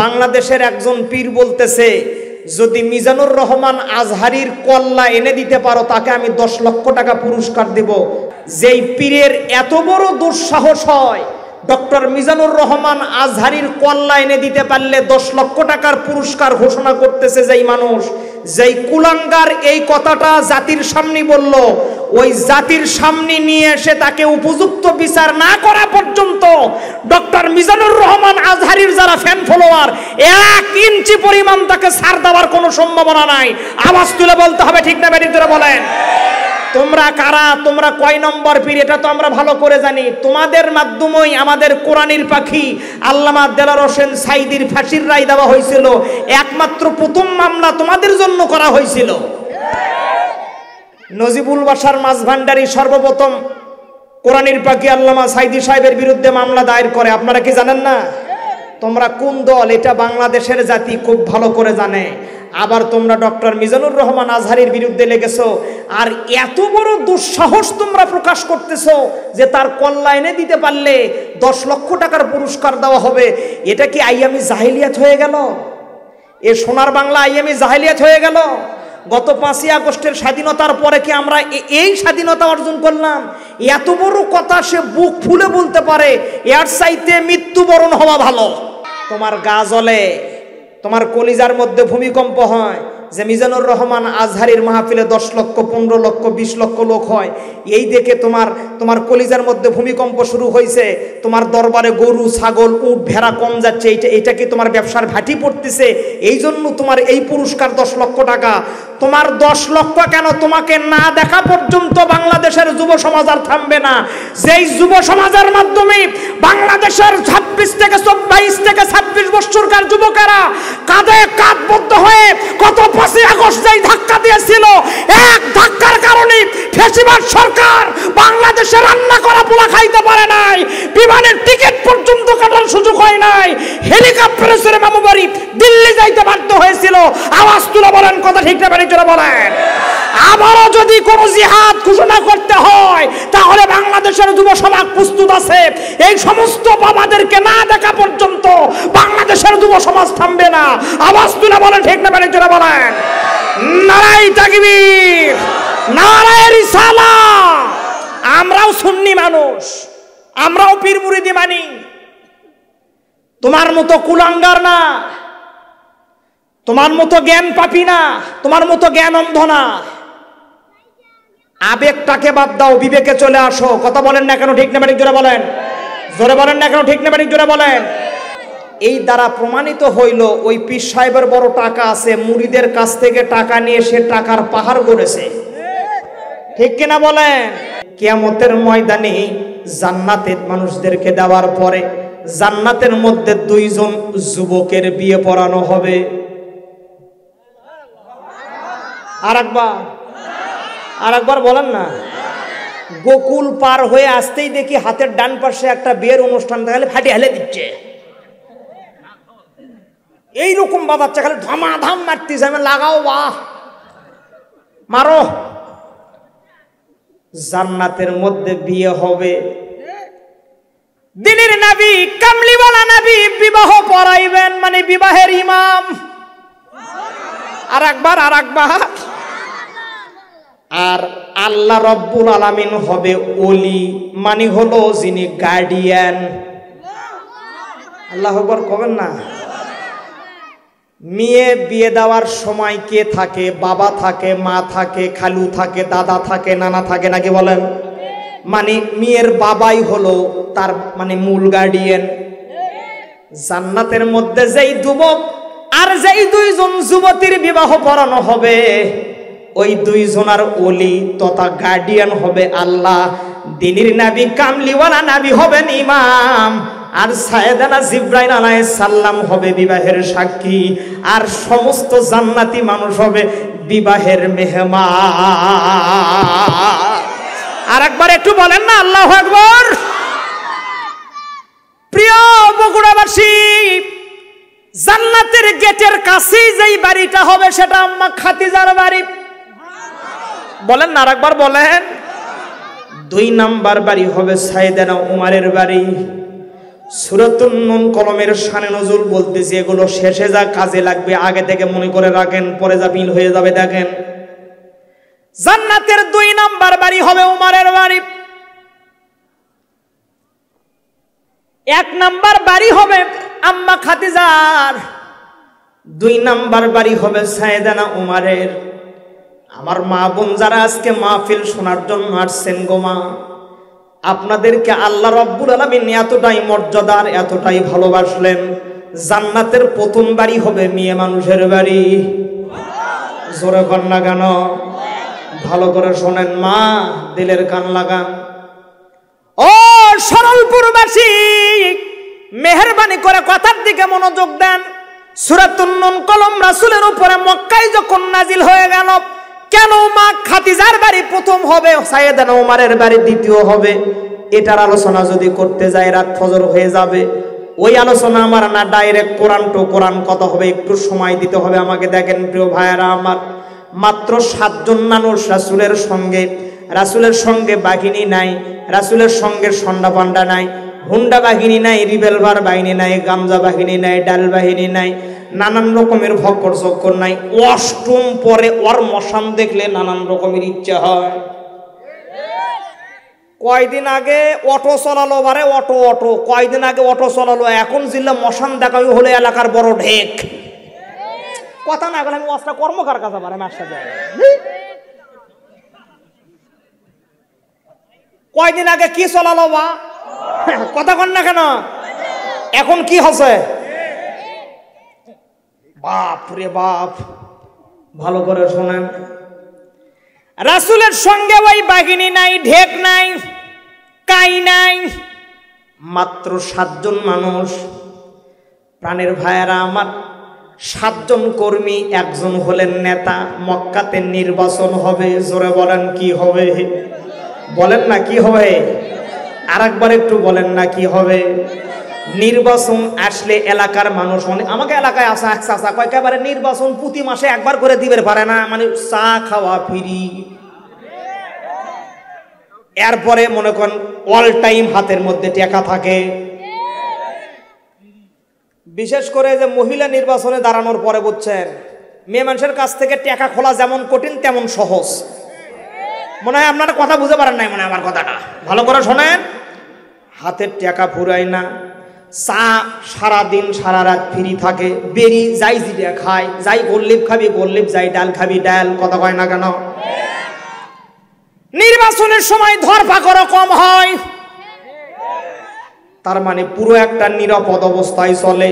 বাংলাদেশের একজন পীর বলতেছে, যদি মিজানুর রহমান আজহারির কল্লা এনে দিতে পারো তাকে আমি 10 লক্ষ টাকা পুরস্কার দেব। যেই পীরের এত বড় দুঃসাহস হয়, ডক্টর মিজানুর রহমান আজহারির কল্লা এনে দিতে পারলে 10 লক্ষ টাকার পুরস্কার ঘোষণা করতেছে যেই মানুষ, যেই কুলাঙ্গার এই কথাটা জাতির সামনে বলল, ওই জাতির সামনে নিয়ে এসে তাকে উপযুক্ত বিচার না করা পর্যন্ত ডক্টর মিজানুর রহমান আজহারির যারা ফ্যান ফলোয়ার 1 ইঞ্চি পরিমাণ তাকে ছাড় দেওয়ার কোনো সম্ভাবনা নাই। আওয়াজ তুলে বলতে হবে, ঠিক না বেঠিক ধরে বলেন। তোমরা কারা, তোমরা কয় নম্বর পীর এটা তো আমরা ভালো করে জানি। তোমাদের মাধ্যমেই আমাদের কোরআনের পাখি আল্লামা দেলাওয়ার হোসেন সাঈদীর ফাঁসির রায় দেওয়া হয়েছিল। একমাত্র প্রথম মামলা তোমাদের জন্য করা হয়েছিল। নজিবুল বাশার মাঝভান্ডারী সর্বপ্রথম কোরআনের পাখি আল্লামা সাঈদী সাহেবের বিরুদ্ধে মামলা দায়ের করে। আপনারা কি জানেন না? তোমরা কোন দল এটা বাংলাদেশের জাতি খুব ভালো করে জানে। আবার তোমরা ডক্টর মিজানুর রহমান আজহারির বিরুদ্ধে লেগেছো, আর এত বড় দুঃসাহস তোমরা প্রকাশ করতেছো যে তার কল্লা এনে দিতে পারলে 10 লক্ষ টাকার পুরস্কার দেওয়া হবে। এটা কি আইয়ামি জাহেলিয়াত হয়ে গেল? এ সোনার বাংলা আইয়ামি জাহেলিয়াত হয়ে গেল? গত 5ই আগস্টের স্বাধীনতার পরে কি আমরা এই স্বাধীনতা অর্জন করলাম? এত বড় কথা সে বুক ফুলে বলতে পারে, এর চাইতে মৃত্যুবরণ হওয়া ভালো। তোমার গা জ্বলে, তোমার কলিজার মধ্যে ভূমিকম্প হয় যে মিজানুর রহমান আজহারির মাহফিলে 10 লক্ষ 15 লক্ষ 20 লক্ষ লোক হয়। এই দেখে তোমার কলিজার মধ্যে ভূমিকম্প শুরু হয়েছে। তোমার দরবারে গরু ছাগল উট ভেড়া কম যাচ্ছে, এইটা কি তোমার ব্যবসার ভাটি পড়তেছে? এই জন্য তোমার এই পুরস্কার 10 লক্ষ টাকা। তোমার 10 লক্ষ কেন, তোমাকে না দেখা পর্যন্ত বাংলাদেশের যুব সমাজ আর থামবে না। যেই যুব সমাজের মাধ্যমে বাংলাদেশের 22 থেকে 26 বছরকার যুবকেরা কাঁধে কাঁধবদ্ধ হয়ে কত 5ই আগস্ট যেই ধাক্কা দিয়েছিল, এক ধাক্কার কারণে ফ্যাসিবাদ সরকার বাংলাদেশে রান্না করা পোলা খাইতে পারে নাই, বিমানের টিকিট পর্যন্ত কাটার সুযোগ হয় নাই, হেলিকপ্টারে চড়ে মামু বাড়ি দিল্লি যাইতে বাধ্য হয়েছিল। আওয়াজ তুলে বলেন, কথা ঠিক না বেঠিক জোরে বলেন। আবারও যদি কোন জিহাদ ঘোষণা করতে হয় তাহলে বাংলাদেশের যুব সমাজ প্রস্তুত আছে। এই সমস্ত বাবাদেরকে না দেখা পর্যন্ত বাংলাদেশের যুব সমাজ থামবে না। আওয়াজ তুলে বলেন, ঠিক না বেঠিক জোরে বলেন। নারায়ে তাকবীর, নারায়ে রিসালাত। আমরাও সুন্নি মানুষ, আমরাও পীর মুরিদি মানি, তোমার মতো কুলাঙ্গার না, তোমার মতো জ্ঞান পাপী না, তোমার মতো জ্ঞান অন্ধ না। আবেগটাকে বাদ দাও, বিবেকে চলে আসো। কথা বলেন না কেন, ঠিক না বেঠিক জোরে বলেন। জোরে বলেন না কেন, ঠিক না বেঠিক জোরে বলেন। এই দ্বারা প্রমাণিত হইল ওই পীর সাহেবের বড় টাকা আছে, মুরিদের কাছ থেকে টাকা নিয়ে সে টাকার পাহাড় গড়েছে। ঠিক কিনা বলেন? কিয়ামতের ময়দানে জান্নাতের মানুষদেরকে দেওয়ার পরে জান্নাতের মধ্যে 2 জন যুবকের বিয়ে পড়ানো হবে। আরেকবার বলেন না। গোকুল পার হয়ে আসতেই দেখি হাতের ডান পাশে একটা বিয়ের অনুষ্ঠান দেখালে ফাটি হেলে দিচ্ছে। এইরকম বাজাচ্ছে, খালি ধামাধাম মারতেছে। আমি লাগাও, বাহ মারো। জান্নাতের মধ্যে বিয়ে হবে। দিনের নবী, কামলিওয়ালা নবী বিবাহ পড়াইবেন, মানে বিবাহের ইমাম। আরেকবার। আর আল্লাহ রব্বুল আলামিন হবে ওলি, মানে হলো যিনি গার্ডিয়ান। আল্লাহু আকবার কবেন না। মেয়ে বিয়ে দেওয়ার সময় কে থাকে? বাবা থাকে, মা থাকে, খালু থাকে, দাদা থাকে, নানা থাকে, নাকি বলেন? মানে মেয়ের বাবাই হলো তার মানে মূল গার্ডিয়ান। জান্নাতের মধ্যে যেই যুবক আর যেই 2 জন যুবতীর বিবাহ পড়ানো হবে, ওই 2 জনার ওলি তথা গার্ডিয়ান হবে আল্লাহ। দিনের নবী কামলিওয়ালা নবী হবেন ইমাম, আর সাইয়েদানা জিবরাইল আলাইহিস সালাম হবে বিবাহের সাক্ষী, আর সমস্ত জান্নাতি মানুষ হবে বিবাহের মেহমান। আরেকবার একটু বলেন না, আল্লাহু আকবার। প্রিয় বগুড়াবাসী, জান্নাতের গেটের কাছেই যেই বাড়িটা হবে সেটা আম্মা খাদিজার বাড়ি। বলেন না, আরেকবার বলেন। 2 নাম্বার বাড়ি হবে সাইয়েদানা উমারের বাড়ি। সূরাতুন নূন কলমের শানে নজুল বলতেছি, এগুলো শেষে যা কাজে লাগবে আগে থেকে মনে করে রাখেন, পরে যা মিল হয়ে যাবে। দেখেন, জান্নাতের 2 নাম্বার বাড়ি হবে উমরের বাড়ি, 1 নাম্বার বাড়ি হবে আম্মা খাদিজার, 2 নাম্বার বাড়ি হবে সাইয়েদানা উমরের। আমার মা বোন যারা আজকে মাহফিল শোনার জন্য আসছেন গো মা, আপনাদেরকে আল্লাহ রাব্বুল আলামিন এতটাই মর্যাদার, এতটাই ভালোবাসলেন, জান্নাতের প্রথম বাড়ি হবে মেয়ে মানুষের বাড়ি। জোরে কর না কেন? ভালো করে শোনেন মা, দিলের কান লাগান। ও সরলপুরবাসী, মেহেরবানি করে কথার দিকে মনোযোগ দেন। সূরাতুন নূন কলম রাসূলের উপরে মক্কায় যখন নাজিল হয়ে গেল, কেন মা খাদিজার বাড়ি প্রথম হবে, সাইয়েদানা উমরের বাড়ি দ্বিতীয় হবে, এটার আলোচনা যদি করতে যাই রাত ফজর হয়ে যাবে। ওই আলোচনা আমার না, ডাইরেক্ট কোরআন টু কোরআন কথা হবে, একটু সময় দিতে হবে আমাকে। দেখেন প্রিয় ভাইয়েরা আমার, মাত্র 7 জন মানুষ রাসূলের সঙ্গে বাহিনী নাই, রাসূলের সঙ্গে সন্ডা পান্ডা নাই, হুন্ডা বাহিনী নাই, রিভলভার বাহিনী নাই, গামজা বাহিনী নাই, ডাল বাহিনী নাই, নানান রকমের ভক্কর চক্কর নাই। অষ্টম পরে ওর মশান দেখলে নানান রকমের ইচ্ছা হয়। কয়দিন আগে অটো চালালো, বারে অটো কয়দিন আগে অটো চালালো, এখন জিল্লা মশান দেখাই হলে এলাকার বড় ঢেক। কথা না বলে আমি অস্ত্র কর্মকার কাছে পারে মাস্টার যায়। কয়দিন আগে কি চালালো বা কথা কন না কেন, এখন কি হচ্ছে? বাপ রে বাপ, ভালো করে শোনেন, রাসূলের সঙ্গে ওই বাহিনী নাই, ঢেক নাই, কাই নাই, মাত্র 7 জন মানুষ। প্রাণের ভাইয়েরা আমার, 7 জন কর্মী, 1 জন হলেন নেতা। মক্কাতে নির্বাচন হবে, জোরে বলেন কি হবে? বলেন না কি হবে? আরেকবার একটু বলেন না কি হবে? নির্বাচন আসলে এলাকার মানুষ, আমাকে এলাকায় আসা এক চাচা কয় একেবারে নির্বাচন প্রতি মাসে একবার করে দিবে পারে না, মানে চা খাওয়া ফ্রি। এরপরে মনে করেন অল টাইম হাতের মধ্যে টাকা থাকে। বিশেষ করে যে মহিলা নির্বাচনে দাঁড়ানোর পরে বুঝছেন, মেয়ে মানুষের কাছ থেকে টাকা খোলা যেমন কঠিন তেমন সহজ। মনে হয় আপনারা কথা বুঝতে পারেন নাই, মনে হয় আমার কথাটা ভালো করে শোনেন। হাতের টাকা ফুরায় না, চা সারাদিন সারা রাত ফ্রি থাকে, বেরি যাই জিরা খায়, যাই গোল্লিপ খাবি গোল্লিপ, যাই ডাল খাবি ডাল, কথা কয় না কেন? নির্বাচনের সময় ধরপাকড় কম হয়, তার মানে পুরো একটা নিরাপদ অবস্থায় চলে।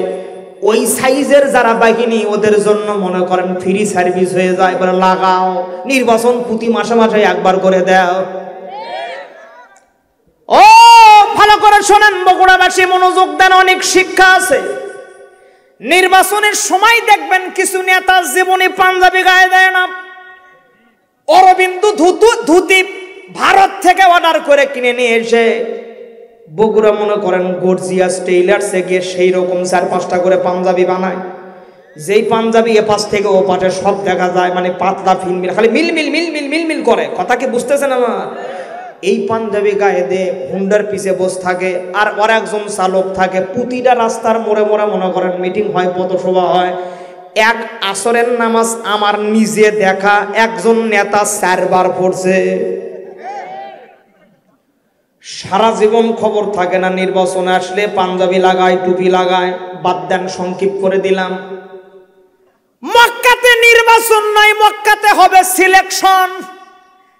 ওই সাইজের যারা বাহিনী, ওদের জন্য মনে করেন ফ্রি সার্ভিস হয়ে যায়, বলে লাগাও নির্বাচন প্রতি মাসে মাসে একবার করে দাও। ও ভালো করে শোনেন বগুড়াবাসী, মনোযোগ দেন, অনেক শিক্ষা আছে। নির্বাচনের সময় দেখবেন কিছু নেতা জীবনে পাঞ্জাবি গায়ে দেয় না, অরবিন্দু ধুতি ভারত থেকে অর্ডার করে কিনে নিয়ে এসে বগুড়া মনে করেন গর্জিয়াস টেইলার্সে গিয়ে সেই রকম 4-5টা করে পাঞ্জাবি বানায়। যেই পাঞ্জাবি এ পাশ থেকে ও পাশে সব দেখা যায়, মানে পাতলা ফিনমিল, খালি মিল মিল মিল মিল মিল মিল করে। কথা কি বুঝতেছেন আমার? এই পাঞ্জাবি গায়ে দিয়ে হুন্ডার পিছে বসে থাকে, আর ওর একজন চালক থাকে। প্রতিটা রাস্তার মোড়ে মোড়ে মনে করেন মিটিং হয়, পথসভা হয়। এক আসরের নামাজ আমার নিজে দেখা একজন নেতা 4 বার পড়ছে। সারা জীবন খবর থাকে না, নির্বাচনে আসলে পাঞ্জাবি লাগায়, টুপি লাগায়। বাদ দেন, সংক্ষিপ্ত করে দিলাম। মক্কাতে নির্বাচন নয়, মক্কাতে হবে সিলেকশন।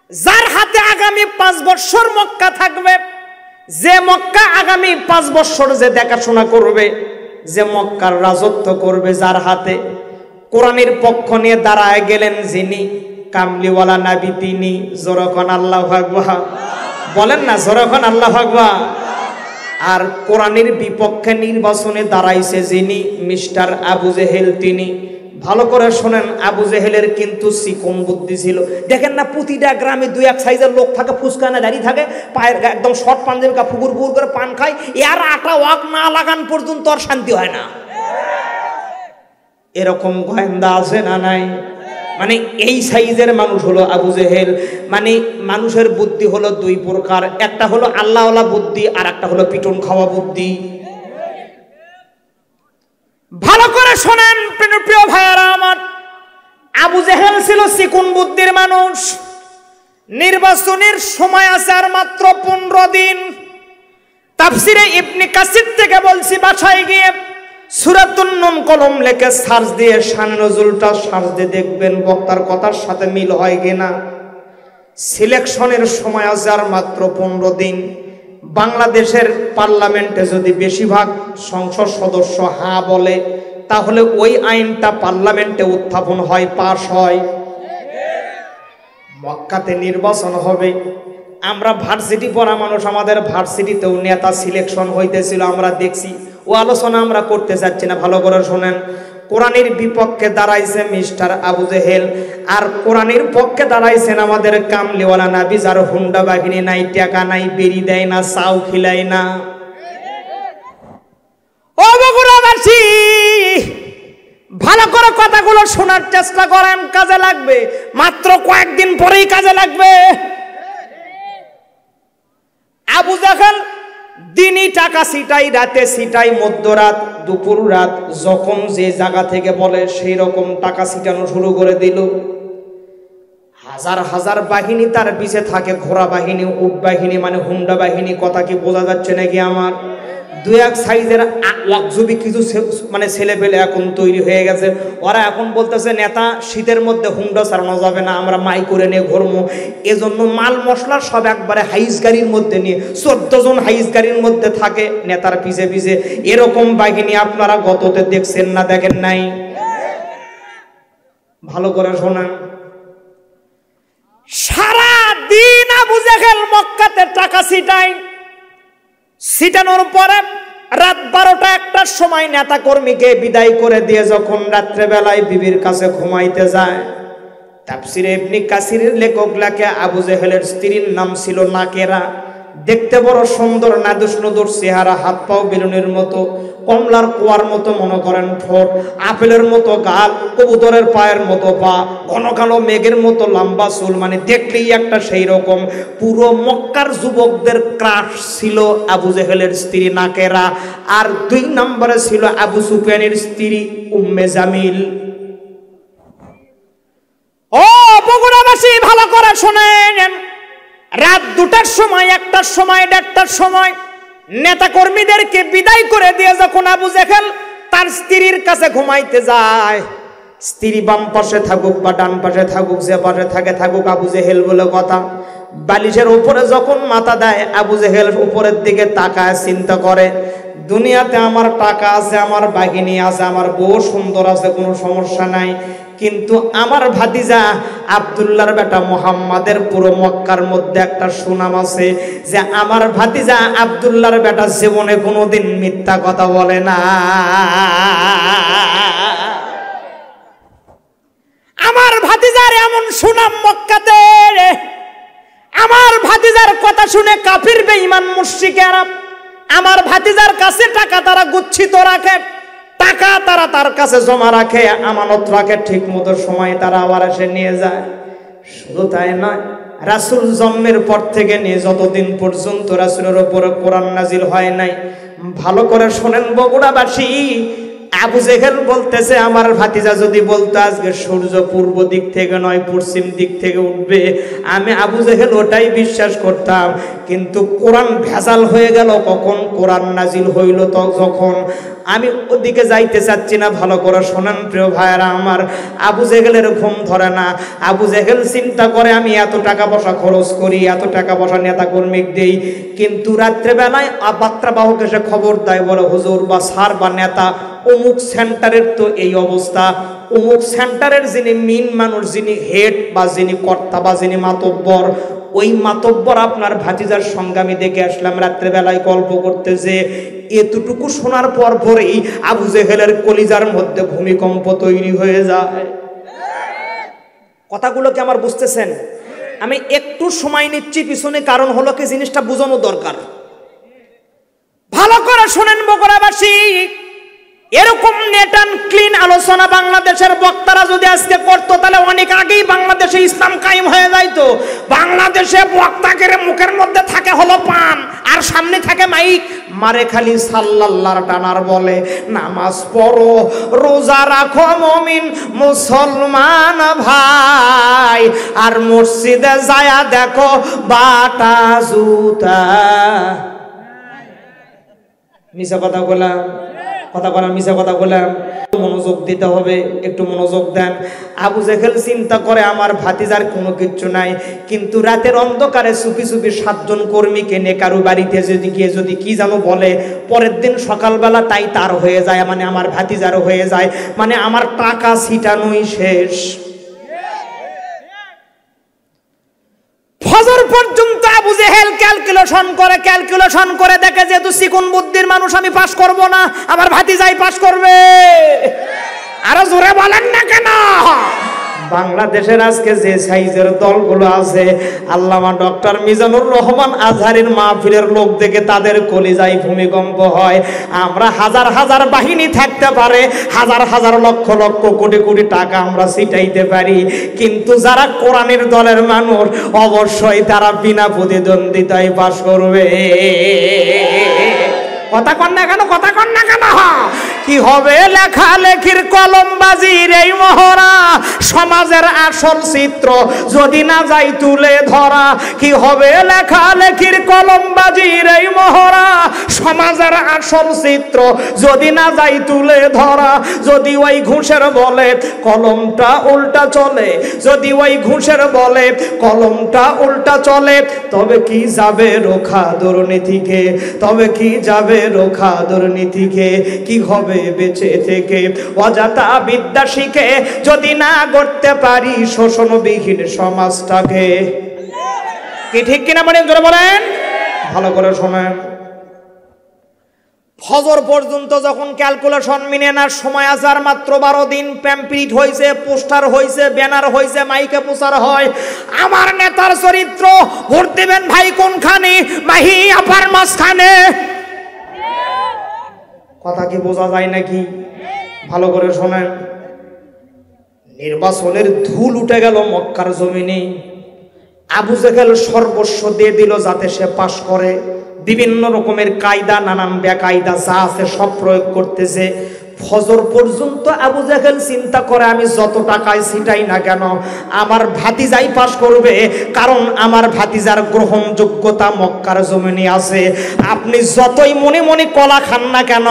যার হাতে আগামী 5 বছর মক্কা থাকবে, যে মক্কা আগামী 5 বছর যে দেখাশোনা করবে, যে মক্কার রাজত্ব করবে, যার হাতে কোরআনের পক্ষ নিয়ে দাঁড়ায় গেলেন যিনি, কামলিওয়ালা নবী তিনি। জোরখন আল্লাহু আকবার বলেন না, জোরখন আল্লাহু আকবার। আর কোরআনের বিপক্ষে নির্বাচনে দাঁড়াইছে যিনি, মিস্টার আবু জেহেল তিনি। ভালো করে শোনেন, আবু জেহেলের কিন্তু চিকন বুদ্ধি ছিল। দেখেন না, প্রতিটা গ্রামে 2-1 সাইজের লোক থাকে, ফুসকানা দাঁড়িয়ে থাকে, পায়ের একদম শর্ট পাঞ্জাবি, ফুগুর ফুগুর করে পান খায়। এর আটা ওয়াক না লাগান পর্যন্ত আর শান্তি হয় না। এরকম গোয়েন্দা আছে না নাই? মানে এই সাইজের মানুষ হলো আবু জেহেল। মানে মানুষের বুদ্ধি হলো 2 প্রকার, একটা হলো আল্লাহওয়ালা বুদ্ধি, আর একটা হলো পিটন খাওয়া বুদ্ধি। করে শোনেন প্রিয় ভাইয়ারা আমার, আবু জেহেল ছিল চিকুন বুদ্ধির মানুষ। নির্বাচনের সময় আছে আর মাত্র 15 দিন। তাফসিরে ইবনে কাসির থেকে বলছি, বাসায় গিয়ে সূরাতুন নুন কলম লেখে সার্চ দিয়ে শানে নজুলটা সার্চ দিয়ে দেখবেন বক্তার কথার সাথে মিল হয় কিনা। সিলেকশনের সময় আছে আর মাত্র 15 দিন। বাংলাদেশের পার্লামেন্টে যদি বেশিরভাগ সংসদ সদস্য হ্যাঁ বলে, তাহলে ওই আইনটা পার্লামেন্টে উত্থাপন হয়, পাশ হয়। মক্কাতে নির্বাচন হবে। আমরা ভার্সিটি পড়া মানুষ, আমাদের ভার্সিটিতেও নেতা সিলেকশন হইতেছিল, আমরা দেখছি। ও আলোচনা আমরা করতে চাচ্ছি না, ভালো করে শোনেন। কোরআনের বিপক্ষে দাঁড়াইছে মিস্টার আবু জেহেল, আর কোরআনের পক্ষে দাঁড়াইছেন আমাদের কামলিওয়ালা নাবি, যার হুন্ডা বাহিনী নাই, টাকা নাই, বেরি দেয় না, চাও খিলাই না। ও বগুড়াবাসী, ভালো করে কথাগুলো শোনার চেষ্টা করেন, কাজে লাগবে। মাত্র কয়েকদিন পরেই কাজে লাগবে। আবু জেহেল দিনই টাকা ছিটাই, রাতে ছিটাই, মধ্যরাত, দুপুর রাত, যখন যে জায়গা থেকে বলে সেই রকম টাকা ছিটানো শুরু করে দিল। হাজার হাজার বাহিনী তার পিছে থাকে, ঘোড়া বাহিনী, উট বাহিনী, মানে হুন্ডা বাহিনী। কথা কি বোঝা যাচ্ছে নাকি আমার? দুই এক সাইজের ওয়াকজুবি কিছু মানে ছেলে পেলে এখন তৈরি হয়ে গেছে। ওরা এখন বলতেছে নেতা শীতের মধ্যে হুন্ডা চালানো যাবে না, আমরা মাই করে নিয়ে ঘুরবো। এজন্য মাল মশলা সব একবারে হাইস গাড়ির মধ্যে নিয়ে 14 জন হাইস গাড়ির মধ্যে থাকে নেতার পিছে পিছে। এরকম বাহিনী আপনারা গততে দেখছেন না, দেখেন নাই? ভালো করে শোনান। সারা দিন আবু জেহেল মক্কাতে টাকা ছিটায়। ছিটানোর পরে রাত 12টা-1টার সময় নেতা কর্মীকে বিদায় করে দিয়ে যখন রাত্রে বেলায় বিবির কাছে ঘুমাইতে যায়, তাফসিরে ইবনে কাসিরের লেখক লেখে আবু জেহেলের স্ত্রীর নাম ছিল নাকেরা। দেখতে বড় সুন্দর, নাদুস নদুর চেহারা, হাত পাও বেলুনের মতো, কমলার কুয়ার মতো মনে করেন ঠোঁট, আপেলের মতো গাল, কবুতরের পায়ের মতো পা, ঘন কালো মেঘের মতো লম্বা চুল, মানে দেখলেই একটা সেই রকম। পুরো মক্কার যুবকদের ক্রাশ ছিল আবু জেহেলের স্ত্রী নাকেরা। আর 2 নম্বরে ছিল আবু সুফিয়ানের স্ত্রী উম্মে জামিল। ও বগুড়াবাসী, ভালো করে শোনেন। রাত 2টার সময়, 1টার সময়, 1:30টার সময় নেতা কর্মীদেরকে বিদায় করে দিয়ে যখন আবু জেহেল তার স্ত্রীর কাছে ঘুমাইতে যায়, স্ত্রী বাম পাশে থাকুক বা ডান পাশে থাকুক, যে পাশে থাকে থাকুক, আবু জেহেল বলে কথা। বালিশের উপরে যখন মাথা দেয়, আবু জেহেল উপরের দিকে তাকায়, চিন্তা করে দুনিয়াতে আমার টাকা আছে, আমার বাহিনী আছে, আমার বউ সুন্দর আছে, কোনো সমস্যা নাই। কিন্তু আমার ভাতিজা আব্দুল্লাহর বেটা মুহাম্মাদের পুরো মক্কার মধ্যে একটা সুনাম আছে যে আমার ভাতিজা আব্দুল্লাহর বেটা জীবনে কোনোদিন মিথ্যা কথা বলে না। আমার ভাতিজার এমন সুনাম মক্কাতে। আমার ভাতিজার কথা শুনে কাফির বেঈমান মুশরিকেরা আমার ভাতিজার কাছে টাকা তারা গুচ্ছিত রাখে, টাকা তারা তার কাছে জমা রাখে, আমানত রাখে, ঠিক মতো সময় তারা আবার এসে নিয়ে যায়। শুধু তাই নয়, রাসূল জন্মের পর থেকে নিয়ে যতদিন পর্যন্ত রাসূলের উপরে কোরআন নাজিল হয় নাই, ভালো করে শোনেন বগুড়াবাসী, আবু জেহেল বলতেছে আমার ভাতিজা যদি বলতো আজকে সূর্য পূর্ব দিক থেকে নয় পশ্চিম দিক থেকে উঠবে, আমি আবু জেহেল ওটাই বিশ্বাস করতাম। কিন্তু কোরআন ভেজাল হয়ে গেল কখন? কোরআন নাজিল হইল তো যখন। আমি ওদিকে যাইতে চাচ্ছি না, ভালো করে শোনেন প্রিয় ভাইয়েরা আমার। আবু জেহেলের ঘুম ধরে না। আবু জেহেল চিন্তা করে আমি এত টাকা পয়সা খরচ করি, এত টাকা পয়সা নেতা কর্মীকে দেই, কিন্তু রাত্রেবেলায় বার্তাবাহক এসে খবর দেয়, বলে হুজুর বা স্যার বা নেতা অমুক সেন্টারের তো এই অবস্থা, অমুক সেন্টারের যিনি মেইন মানুষ, যিনি হেড বা যিনি কর্তা বা যিনি মাতব্বর, ওই মাতব্বর আপনার ভাতিজার সঙ্গে আমি দেখে আসলাম রাত্রেবেলায় গল্প করতেছে। এতটুকু শোনার পর পরেই আবু জেহেলের কলিজার মধ্যে ভূমিকম্প তৈরি হয়ে যায়। কথাগুলো কি আমার বুঝতেছেন? আমি একটু সময় নিচ্ছি পিছনে, কারণ হলো কি জিনিসটা বোঝানো দরকার। ভালো করে শোনেন বগুড়াবাসী, এরকম নেট অ্যান্ড ক্লিন আলোচনা বাংলাদেশের বক্তারা যদি আজকে করতো, তাহলে অনেক আগেই বাংলাদেশে ইসলাম কায়েম হয়ে যাইতো। বাংলাদেশে বক্তাকে মুখের মধ্যে থাকে হলো পান আর সামনে থাকে মাইক, মারে খালি সাল্লাল্লাহর টানার বলে। নামাজ পড়ো, রোজা রাখো মুমিন মুসলমান ভাই, আর মসজিদে যায়া দেখো বাটা জুতা। মিছা কথা বললাম, কথা বললাম, মিছা কথা বললাম। মনোযোগ দিতে হবে, একটু মনোযোগ দেন। আবু জেহেল চিন্তা করে আমার ভাতিজার কোনো কিচ্ছু নাই, কিন্তু রাতের অন্ধকারে চুপি চুপি 7 জন কর্মীকে নিয়ে কারো বাড়িতে যদি গিয়ে যদি কি যেন বলে, পরের দিন সকালবেলা তাই তার হয়ে যায়, মানে আমার ভাতিজারও হয়ে যায়, মানে আমার টাকা ছিটানোই শেষ। ফজর পর্যন্ত আবু জেহেল ক্যালকুলেশন করে দেখে যেহেতু চিকন বুদ্ধির মানুষ আমি পাস করব না, আমার ভাতিজাই পাস করবে। আরো জোরে বলেন না কেন? বাংলাদেশের আজকে যে সাইজের দলগুলো আছে, আল্লামা ডক্টর মিজানুর রহমান আজহারের মাহফিলের লোক দেখে তাদের কলিজায় ভূমিকম্প হয়। আমরা হাজার হাজার বাহিনী থাকতে পারে, হাজার হাজার লক্ষ লক্ষ কোটি কোটি টাকা আমরা ছিটাইতে পারি, কিন্তু যারা কোরআনের দলের মানুষ অবশ্যই তারা বিনা প্রতিদ্বন্দ্বিতায় পাস করবে। কথা কন না কেন? কথা কন না কেন? কি হবে লেখালেখির কলমবাজির এই মহড়া, সমাজের আসল চিত্র যদি না যাই তুলে ধরা। কি হবে লেখালেখির কলমবাজির এই মহড়া, সমাজের আসল চিত্র যদি না যাই তুলে ধরা। যদি ওই ঘুষের বলে কলমটা উল্টা চলে, যদি ওই ঘুষের বলে কলমটা উল্টা চলে, তবে কি যাবে রোখা দুর্নীতিকে, তবে কি যাবে রোখা দুর্নীতিকে। কি হবে বেঁচে থেকে অযথা বিদ্যা শিখে যদি না গড়তে পারি শোষণবিহীন সমাজটাকে? কি ঠিক কিনা বলেন? জোরে বলেন, ভালো করে শোনেন। ফজর পর্যন্ত যখন ক্যালকুলেশন মিনে না, সময় আছে আর মাত্র 12 দিন। প্যাম্পলেট হয়েছে, পোস্টার হয়েছে, ব্যানার হয়েছে, মাইকে প্রচার হয় আমার নেতার চরিত্র, ভোট দেবেন ভাই কোনখানে, মাহি আপার মাঝখানে। কথা কি বোঝা যায় নাকি? ভালো করে শোনেন। নির্বাচনের ধুল উঠে গেল মক্কার জমিনে। আবু জেহেল সর্বস্ব দিয়ে দিল যাতে সে পাশ করে। বিভিন্ন রকমের কায়দা, নানান বেকায়দা যা আছে সব প্রয়োগ করতেছে। ফজর পর্যন্ত আবু জেহেল চিন্তা করে আমি যত টাকায় ছিটাই না কেন আমার ভাতিজাই পাস করবে, কারণ আমার ভাতিজার গ্রহণযোগ্যতা মক্কার জমিনে আছে। আপনি যতই মনে মনে কলা খান না কেন,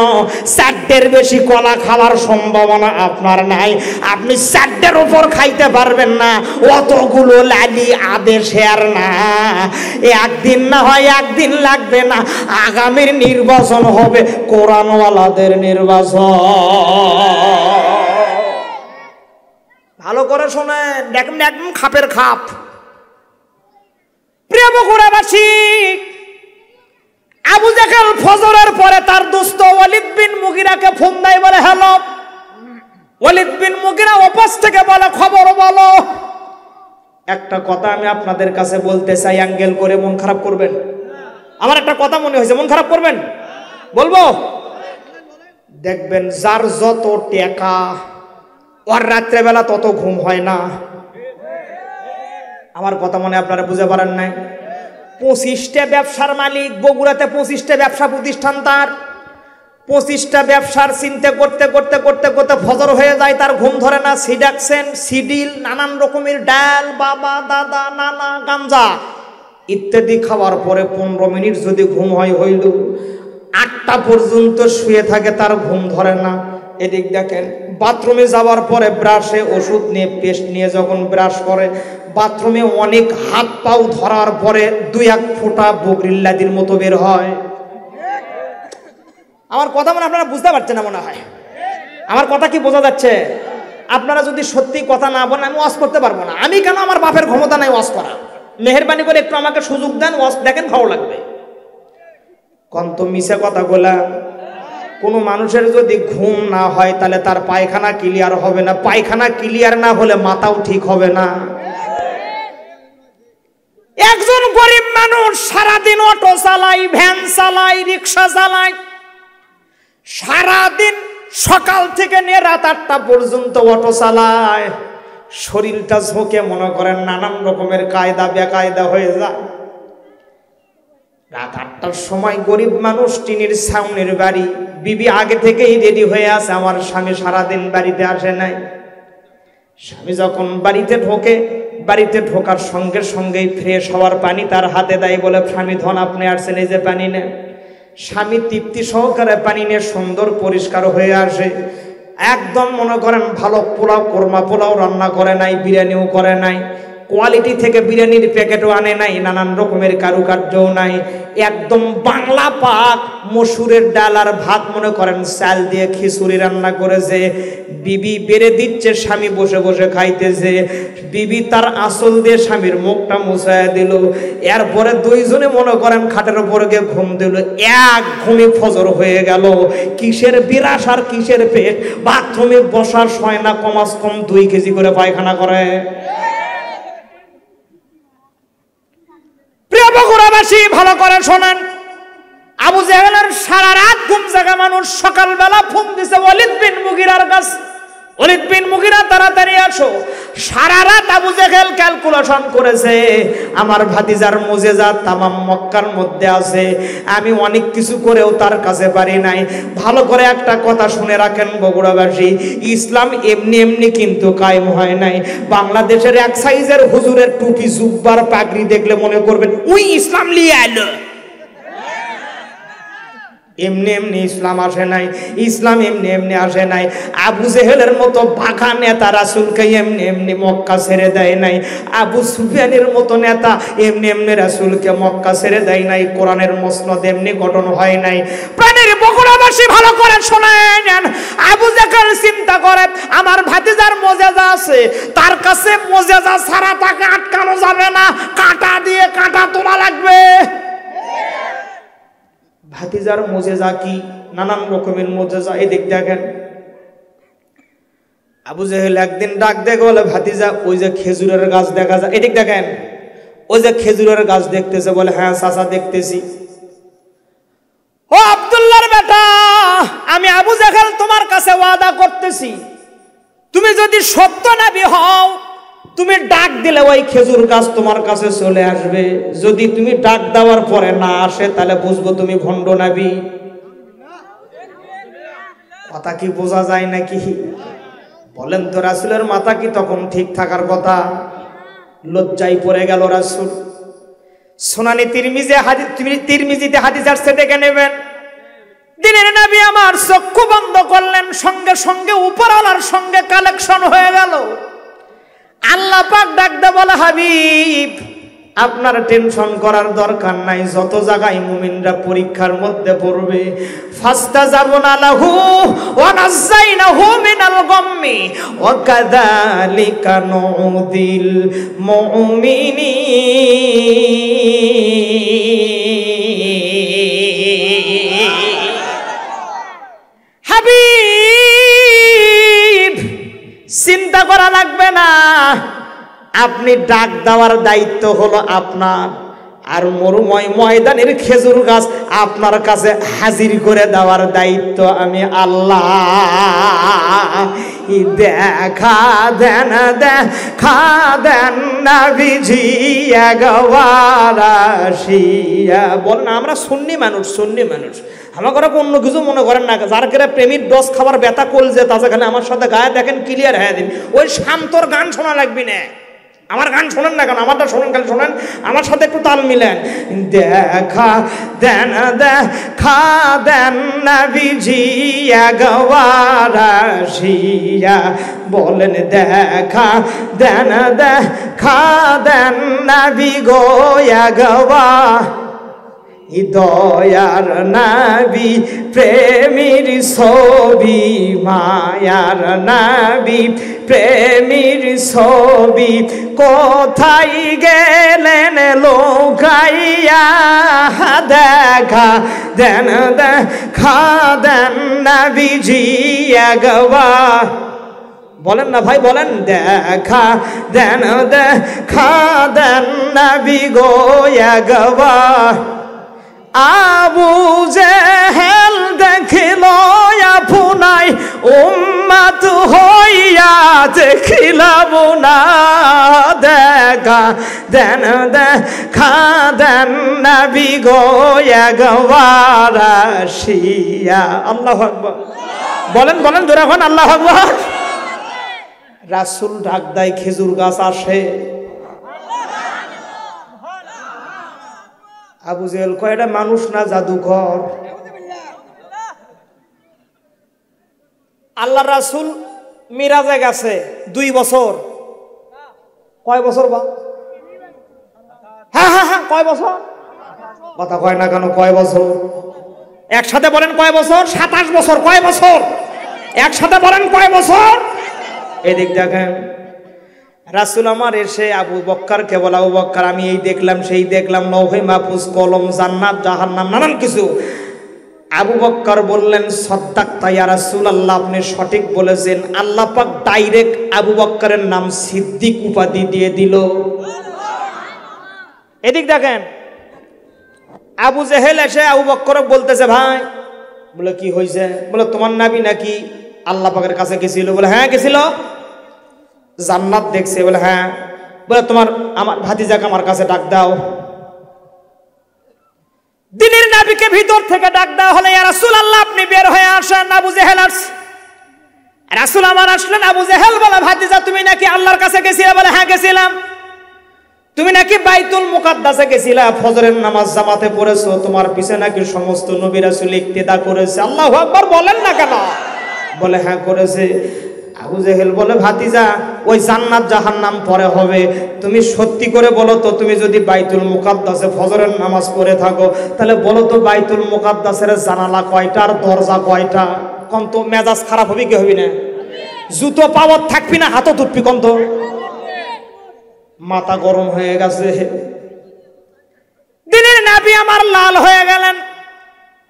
4টের বেশি কলা খাওয়ার সম্ভাবনা আপনার নাই। আপনি 4টের উপর খাইতে পারবেন না, অতগুলো লালি আদেশের না। একদিন না হয় একদিন লাগবে না, আগামীর নির্বাচন হবে কোরআনওয়ালাদের নির্বাচন। ভালো করে শোনেন, দেখেন একদম খাপের খাপ। প্রিয় বগুড়াবাসী, আবু জেহেল ফজরের পরে তার দোস্ত ওয়ালিদ বিন মুগিরাকে ফোন দেয়, বলে হ্যালো। ওয়ালিদ বিন মুগিরা ওপাশ থেকে বলে খবর বলো। একটা কথা আমি আপনাদের কাছে বলতে চাই, অ্যাঙ্গেল করে মন খারাপ করবেন। আমার একটা কথা মনে হয়েছে, মন খারাপ করবেন, বলবো। দেখবেন যার যত টাকা ওর রাত্রেবেলা তত ঘুম হয় না। আমার কথা মনে আপনারা বুঝতে পারেন নাই? 25টা ব্যবসার মালিক, বগুড়াতে 25টা ব্যবসা প্রতিষ্ঠান তার। 25টা ব্যবসার চিন্তা করতে করতে করতে করতে ফজর হয়ে যায়, তার ঘুম ধরে না। সিডাকশন, সিডিল, নানান রকমের ডাল, বাবা দাদা নানা গাঞ্জা ইত্যাদি খাওয়ার পরে 15 মিনিট যদি ঘুম হয় হইল, 8টা পর্যন্ত শুয়ে থাকে, তার ঘুম ধরে না। এদিক দেখেন বাথরুমে যাওয়ার পরে ব্রাশে ওষুধ নিয়ে পেস্ট নিয়ে যখন ব্রাশ করে, বাথরুমে অনেক হাত পাও ধরার পরে 2-1 ফোঁটা বকরিল্লাদির মতো বের হয়। আমার কথা মনে আপনারা বুঝতে পারছেন না মনে হয়? আমার কথা কি বোঝা যাচ্ছে? আপনারা যদি সত্যি কথা না বলেন আমি ওয়াজ করতে পারবো না। আমি কেন, আমার বাপের ক্ষমতা নাই ওয়াজ করা। মেহেরবানি করে একটু আমাকে সুযোগ দেন, ওয়াজ দেখেন, ভালো লাগবে। কন্ত মিশে কথা বলা। কোনো মানুষের যদি ঘুম না হয় তাহলে তার পায়খানা ক্লিয়ার হবে না, পায়খানা ক্লিয়ার না হলে মাথাও ঠিক হবে না। একজন গরিব মানুষ সারাদিন অটো চালায়, ভ্যান চালায়, রিক্সা চালায়, সারাদিন সকাল থেকে নিয়ে রাত 8টা পর্যন্ত অটো চালায়। শরীরটা ঝোঁকে মনে করেন নানান রকমের কায়দা বেকায়দা হয়ে যায়। রাত 8টার সময় গরিব মানুষ, টিনের ছাউনির বাড়ি, বিবি আগে থেকেই রেডি হয়ে আছে। আমার স্বামী সারাদিন বাড়িতে আসে নাই। স্বামী যখন বাড়িতে ঢোকে, বাড়িতে ঢোকার সঙ্গে সঙ্গেই ফ্রেশ হওয়ার পানি তার হাতে দেয়, বলে স্বামী ধন আপনি আসছেন, এই যে পানি নেন। স্বামী তৃপ্তি সহকারে পানি নিয়ে সুন্দর পরিষ্কার হয়ে আসে। একদম মনে করেন ভালো পোলাও, কোরমা পোলাও রান্না করে নাই, বিরিয়ানিও করে নাই, কোয়ালিটি থেকে বিরিয়ানির প্যাকেটও আনে নাই, নানান রকমের কারুকার্যও নাই, একদম বাংলা পাক মসুরের ডাল আর ভাত মনে করেন চাল দিয়ে খিচুড়ি রান্না করেছে। বিবি বেড়ে দিচ্ছে, স্বামী বসে বসে খাইতেছে। বিবি তার আঁচল দিয়ে স্বামীর মুখটা মুছাইয়া দিল। এরপরে দুইজনে মনে করেন খাটের উপরে গিয়ে ঘুম দিল। এক ঘুমে ফজর হয়ে গেল। কিসের বিরাস আর কিসের পেট! বাথরুমে বসার হয় না, কমাস কম 2 কেজি করে পায়খানা করে। প্রিয় বগুড়াবাসী, ভালো করে শোনেন। আবু জেহেলের সারা রাত ঘুম জাগা মানুষ সকালবেলা ফোন দিছে ওয়ালিদ বিন মুগিরার কাছে, ওয়ালিদ বিন মুগিরা তাড়াতাড়ি আসো। সারা রাত আবু জেহেল ক্যালকুলেশন করেছে, আমার ভাতিজার মুজিজা তামাম মক্কার মধ্যে আছে, আমি অনেক কিছু করেও তার কাছে পারি নাই। ভালো করে একটা কথা শুনে রাখেন বগুড়াবাসী, ইসলাম এমনি এমনি কিন্তু কায়েম হয় নাই। বাংলাদেশের এক সাইজের হুজুরের টুপি, জুব্বার, পাগড়ি দেখলে মনে করবেন ওই ইসলাম লিয়ে আলো। এমনি এমনি ইসলাম আসে নাই, ইসলাম এমনি এমনি আসে নাই। আবু জেহেলের মতো বাঘা নেতা রাসূলকে এমনি এমনি মক্কা ছেড়ে দেয় নাই। আবু সুফিয়ানের মতো নেতা এমনি এমনি রাসূলকে মক্কা ছেড়ে দেয় নাই। কোরআনের মসনদ এমনি গঠন হয় নাই। প্রাণের বগুড়াবাসী ভালো করে শোনেন। আবু জেহেল চিন্তা করে আমার ভাতিজার মুজিজা আছে, তার কাছে মুজিজা ছাড়া তাকে আটকানো যাবে না, কাঁটা দিয়ে কাঁটা তোলা লাগবে। ভাতিজার মুজিজা কি? নানান রকমের মুজিজা। এদিক দেখেন, আবু জেহেল একদিন ডাক দেখে বলে, ভাতিজা ওই যে খেজুরের গাছ দেখা যায়, এদিক দেখেন, ওই যে খেজুরের গাছ দেখতেছে। বলে হ্যাঁ চাচা দেখতেছি। ও আব্দুল্লাহর বেটা, আমি আবু জেহেল তোমার কাছে ওয়াদা করতেছি, তুমি যদি সত্য নবী হও, তুমি ডাক দিলে ওই খেজুর গাছ তোমার কাছে চলে আসবে। যদি তুমি ডাক দেওয়ার পরে না আসে, তাহলে বুঝবো তুমি ভণ্ড নবী। কথা কি বোঝা যায় নাকি? বলেন তো, রাসূলের মাথা কি তখন ঠিক থাকার কথা? লজ্জায় পড়ে গেল রাসূল। সুনানি তিরমিজিতে হাদিস আসছে, দেখে নেবেন। দিনের নবী আমার চক্ষু বন্ধ করলেন, সঙ্গে সঙ্গে উপরওয়ালার সঙ্গে কালেকশন হয়ে গেল। আল্লাহ পাক ডাক দে বলে, হাবিব আপনার টেনশন করার দরকার নাই, যত জায়গায় মুমিনরা পরীক্ষার মধ্যে পড়বে, ফাস্তাজাবনা লাহু ওয়া নাযাইনাহু মিনাল গাম্মি ওয়া কাযালিকা নুদিল মুমিনিন। হাবিব চিন্তা করা লাগবে না, আপনি ডাক দেওয়ার দায়িত্ব হলো আপনার, আর মরুময় ময়দানের খেজুর গাছ আপনার কাছে হাজির করে দেওয়ার দায়িত্ব আমি আল্লাহ। দেখা দেন দেখা দেন নবীজি একবার আসিয়া। বলেন, আমরা সুন্নি মানুষ, সুন্নি মানুষ, আমার ঘরে অন্য কিছু মনে করেন না। যার করে প্রেমিক ডস খাবার ব্যথা করছে, তাছাড়া আমার সাথে গায়ে দেখেন ক্লিয়ার হয়ে দিন। ওই শান্তর গান শোনা লাগবি না, আমার গান শোনেন না কেন, আমারটা শোনেন, খালি শোনেন, আমার সাথে একটু তাল মিলেন। দেখা দেন দেখা দেন নবীজি একবার আসিয়া। বলেন, দেখা দেন দেখা দেন নবী গো একবার। দয়ার নবী প্রেমের ছবি, মায়ার নবী প্রেমের ছবি, কোথায় গেলেন লোকাইয়া? দেখা দেন দেখা দেন নবীজি একবার। বলেন না ভাই, বলেন, দেখা দেন দেখা দেন নবী গো একবার। আবু জেহেল দেখিল আপনাই উম্মত হইয়া দেখিলাম না দেখা দেন দেখা দেন নবী গো একবার আসিয়া। আল্লাহু আকবার বলেন বলেন জোরে এখন আল্লাহু আকবার। রাসূল ডাক দেয় খেজুর গাছ আসে। আবু জেহেল কয় এটা মানুষ না জাদুঘর। আল্লাহ রাসূল মিরাজে গেছে 2 বছর। কয় বছর বা? হ্যাঁ হ্যাঁ হ্যাঁ কয় বছর? কথা কয় না কেন? কয় বছর? একসাথে বলেন কয় বছর? 27 বছর। কয় বছর? একসাথে বলেন কয় বছর? এদিক দেখেন রাসূল আমার এসে আবু বক্করকে বলে, আবু বক্কর আমি এই দেখলাম সেই দেখলাম, লৌহে মাহফুজ, কলম, জান্নাত, জাহান্নাম, নানান কিছু। আবু বক্কর বললেন সাদ্দাকতা ইয়া রাসূলুল্লাহ, আপনি সঠিক বলেছেন। আল্লাহ পাক ডাইরেক্ট আবু বক্করের নাম সিদ্দিক উপাধি দিয়ে দিল। এদিক দেখেন আবু জেহেল এসে আবু বক্করকে বলতেছে, ভাই বলে কি হয়েছে? বলে তোমার নবী নাকি আল্লাহ পাকের কাছে গেছিল? বলে হ্যাঁ গেছিল। জান্নাত দেখছে? বলে হ্যাঁ। বলে তোমার আমার ভাতিজাকে আমার কাছে ডাক দাও। দিনের নবীকে ভিতর থেকে ডাক দেওয়া হলে, ইয়া রাসূলুল্লাহ আপনি বের হয়ে আসেন। আবু জেহেল আসছে। রাসূল আমার আসলেন। আবু জেহেল বলে, ভাতিজা তুমি নাকি আল্লাহর কাছে গেছিলে? বলে হ্যাঁ গেছিলাম। তুমি নাকি বাইতুল মুকাদ্দাসে গেছিলা, ফজরের নামাজ জামাতে পড়েছো, তোমার পিছে নাকি সমস্ত নবী রাসূল ইক্তেদা করেছে। আল্লাহু আকবার বলেন না কেন? বলে হ্যাঁ করেছে। আবু জেহেল বলে, ভাতিজা ওই জান্নাত জাহান্নাম পরে হবে, তুমি সত্যি করে বলো তো, তুমি যদি বাইতুল মুকাদ্দাসে ফজরের নামাজ পড়ে থাকো তাহলে বলো তো বাইতুল মুকাদ্দাসের জানালা কয়টা আর দরজা কয়টা? কোন তো মেজাজ খারাপ হবে কি হবে না? জুতো পাওয়ার থাকবি না হাতও তুটবি কোন তো? মাথা গরম হয়ে গেছে। দিনের নবী আমার লাল হয়ে গেলেন।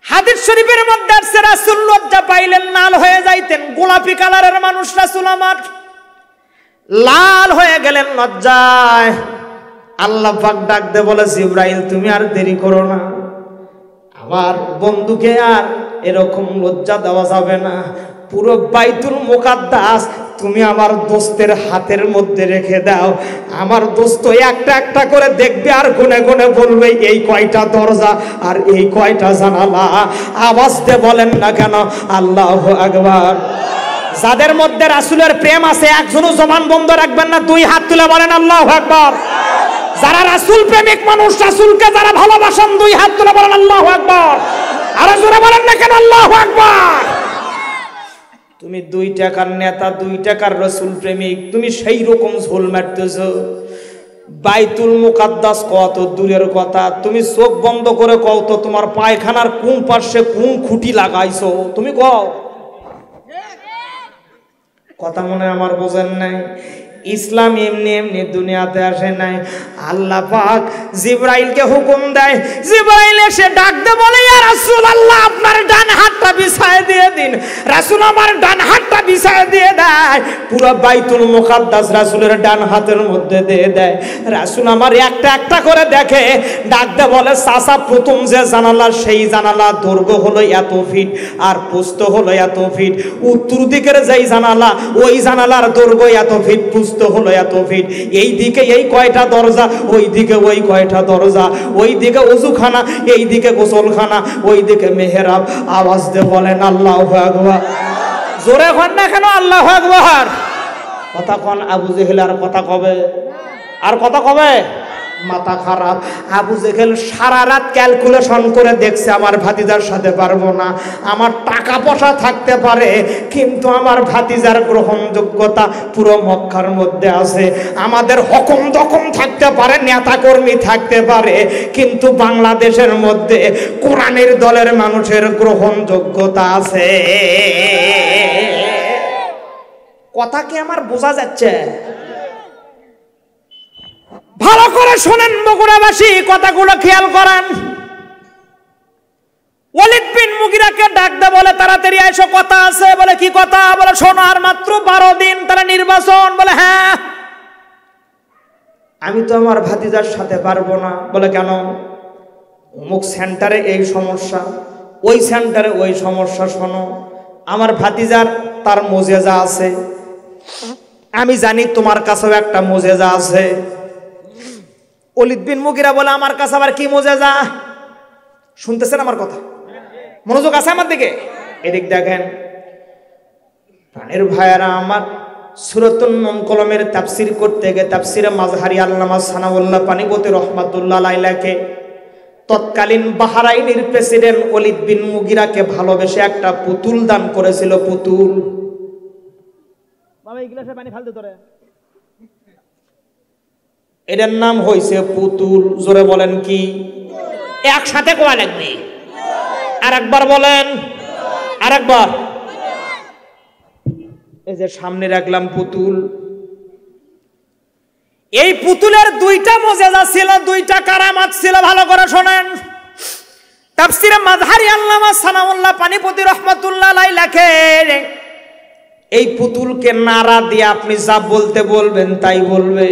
হাদিস শরীফের মধ্যে আছে রাসূল লজ্জা পাইলেন লাল হয়ে যাইতেন। গোলাপি কালারের মানুষ রাসূল আমার লাল হয়ে গেলেন লজ্জায়। আল্লাহ পাক ডাক দে বলে, জিবরাইল তুমি আর দেরি করো না, আমার বন্ধুকে আর এরকম লজ্জা দেওয়া যাবে না। পুরো বাইতুল মুকাদ্দাস তুমি আমার দোস্তের হাতের মধ্যে রেখে দাও। আমার দোস্ত একটা একটা করে দেখবে আর গুনে গুনে বলবে এই কয়টা দরজা আর এই কয়টা জানালা। আওয়াজ দিয়ে বলেন না কেন আল্লাহু আকবার। যাদের মধ্যে রাসূলের প্রেম আছে একজনও জবান বন্ধ রাখবেন না, 2 হাত তুলে বলেন আল্লাহু আকবার। যারা রাসূল প্রেমিক মানুষ, রাসূলকে যারা ভালোবাসেন 2 হাত তুলে বলেন আল্লাহু আকবার। আরো জোরে বলেন না কেন আল্লাহু আকবার। তুমি 2 টাকার নেতা, 2 টাকার রাসূল প্রেমিক, তুমি সেই রকম ঝোল মারতেছো। বাইতুল মুকাদ্দাস কত দূরের কথা, তুমি চোখ বন্ধ করে কও তো তোমার পায়খানার কোন পাশে কোন খুঁটি লাগাইছো? তুমি কও। কথা মনে আমার বোঝেন নাই? ইসলাম এমনি এমনি দুনিয়াতে আসে নাই। আল্লাহ পাক জিবরাইলকে হুকুম দেয়। জিবরাইল এসে ডাক দে বলে, ইয়া রাসূলুল্লাহ আপনার ডান হাতটা বিছায় দিয়ে দিন। রাসূল আমার ডান হাতটা বিছায় দিয়ে দেয়। পুরো বাইতুল মুকাদ্দাস রাসূলের ডান হাতের মধ্যে দিয়ে দেয়। রাসূল আমার একটা একটা করে দেখে, ডাক দে বলে, চাচা প্রথম যে জানালা সেই জানালা দৈর্ঘ্য হলো এত ফিট আর প্রস্থ হলো এত ফিট। উত্তর দিকের যেই জানালা ওই জানালার দৈর্ঘ্য এত ফিট, হলো এত ফিট। এই দিকে এই কয়টা দরজা, ওই দিকে ওই কয়টা দরজা, ওই দিকে ওযুখানা, এই দিকে গোসলখানা, ওই দিকে মেহরাব। আওয়াজ দিয়ে বলেন আল্লাহু আকবার। জোরে কন না কেন আল্লাহু আকবার? কথা কন। আবু জেহেল আর কথা কবে? আর কথা কবে? মাথা খারাপ। আবু জেহেল সারা রাত ক্যালকুলেশন করে দেখছে আমার ভাতিজার সাথে পারবো না। আমার টাকা পয়সা থাকতে পারে কিন্তু আমার ভাতিজার গ্রহণযোগ্যতা পুরো মক্কার মধ্যে আছে। আমাদের হকম দকম থাকতে পারে, নেতা কর্মী থাকতে পারে, কিন্তু বাংলাদেশের মধ্যে কোরআনের দলের মানুষের গ্রহণযোগ্যতা আছে। কথা কি আমার বোঝা যাচ্ছে? ভালো করে শোনেন বগুড়াবাসী, কথাগুলো খেয়াল করেন। ওয়ালিদ বিন মুগিরাকে ডাক দে বলে, তাড়াতাড়ি এসো, কথা আছে। বলে কি কথা? বলে শোনো, আর মাত্র 12 দিন তারা নির্বাচন। বলে হ্যাঁ। আমি তো আমার ভাতিজার সাথে পারবো না। বলে কেন? অমুক সেন্টারে এই সমস্যা, ওই সেন্টারে ওই সমস্যা। শোনো, আমার ভাতিজার তার মোজেজা আছে, আমি জানি তোমার কাছেও একটা মুজেজা আছে। ওলীদ বিন মুগীরা বলে আমার কাছে আবার কি মুজেজা? শুনতেছেন আমার কথা? মনোযোগ আছে আমার দিকে? এদিক দেখেন প্রাণের ভাইয়ারা আমার, সূরাতুন নুন কলমের তাফসীর করতে গিয়ে তাফসীরে মাযহারি আল্লামা সানাউল্লাহ পানিপতি রহমাতুল্লাহ আলাইহি তৎকালীন বাহরাইনের প্রেসিডেন্ট ওলীদ বিন মুগীরাকে ভালোবেসে একটা পুতুল দান করেছিল। পুতুল, বাবা এই গ্লাসে পানি ফালতে তোরে, এটার নাম হইছে পুতুল। জোরে বলেন কি? একসাথে কোয়া লাগবে। আরেকবার বলেন, আরেকবার। এই যে সামনে রাখলাম পুতুল, এই পুতুলের দুইটা মুজেজা ছিল, দুইটা কারামাত ছিল। ভালো করে শোনেন। তাফসীরে মাযহারি আল্লামা সানাউল্লাহ পানিপতি রাহমাতুল্লাহ আলাইহি লেখেন, এই পুতুলকে নাড়া দিয়ে আপনি যা বলতে বলবেন তাই বলবে,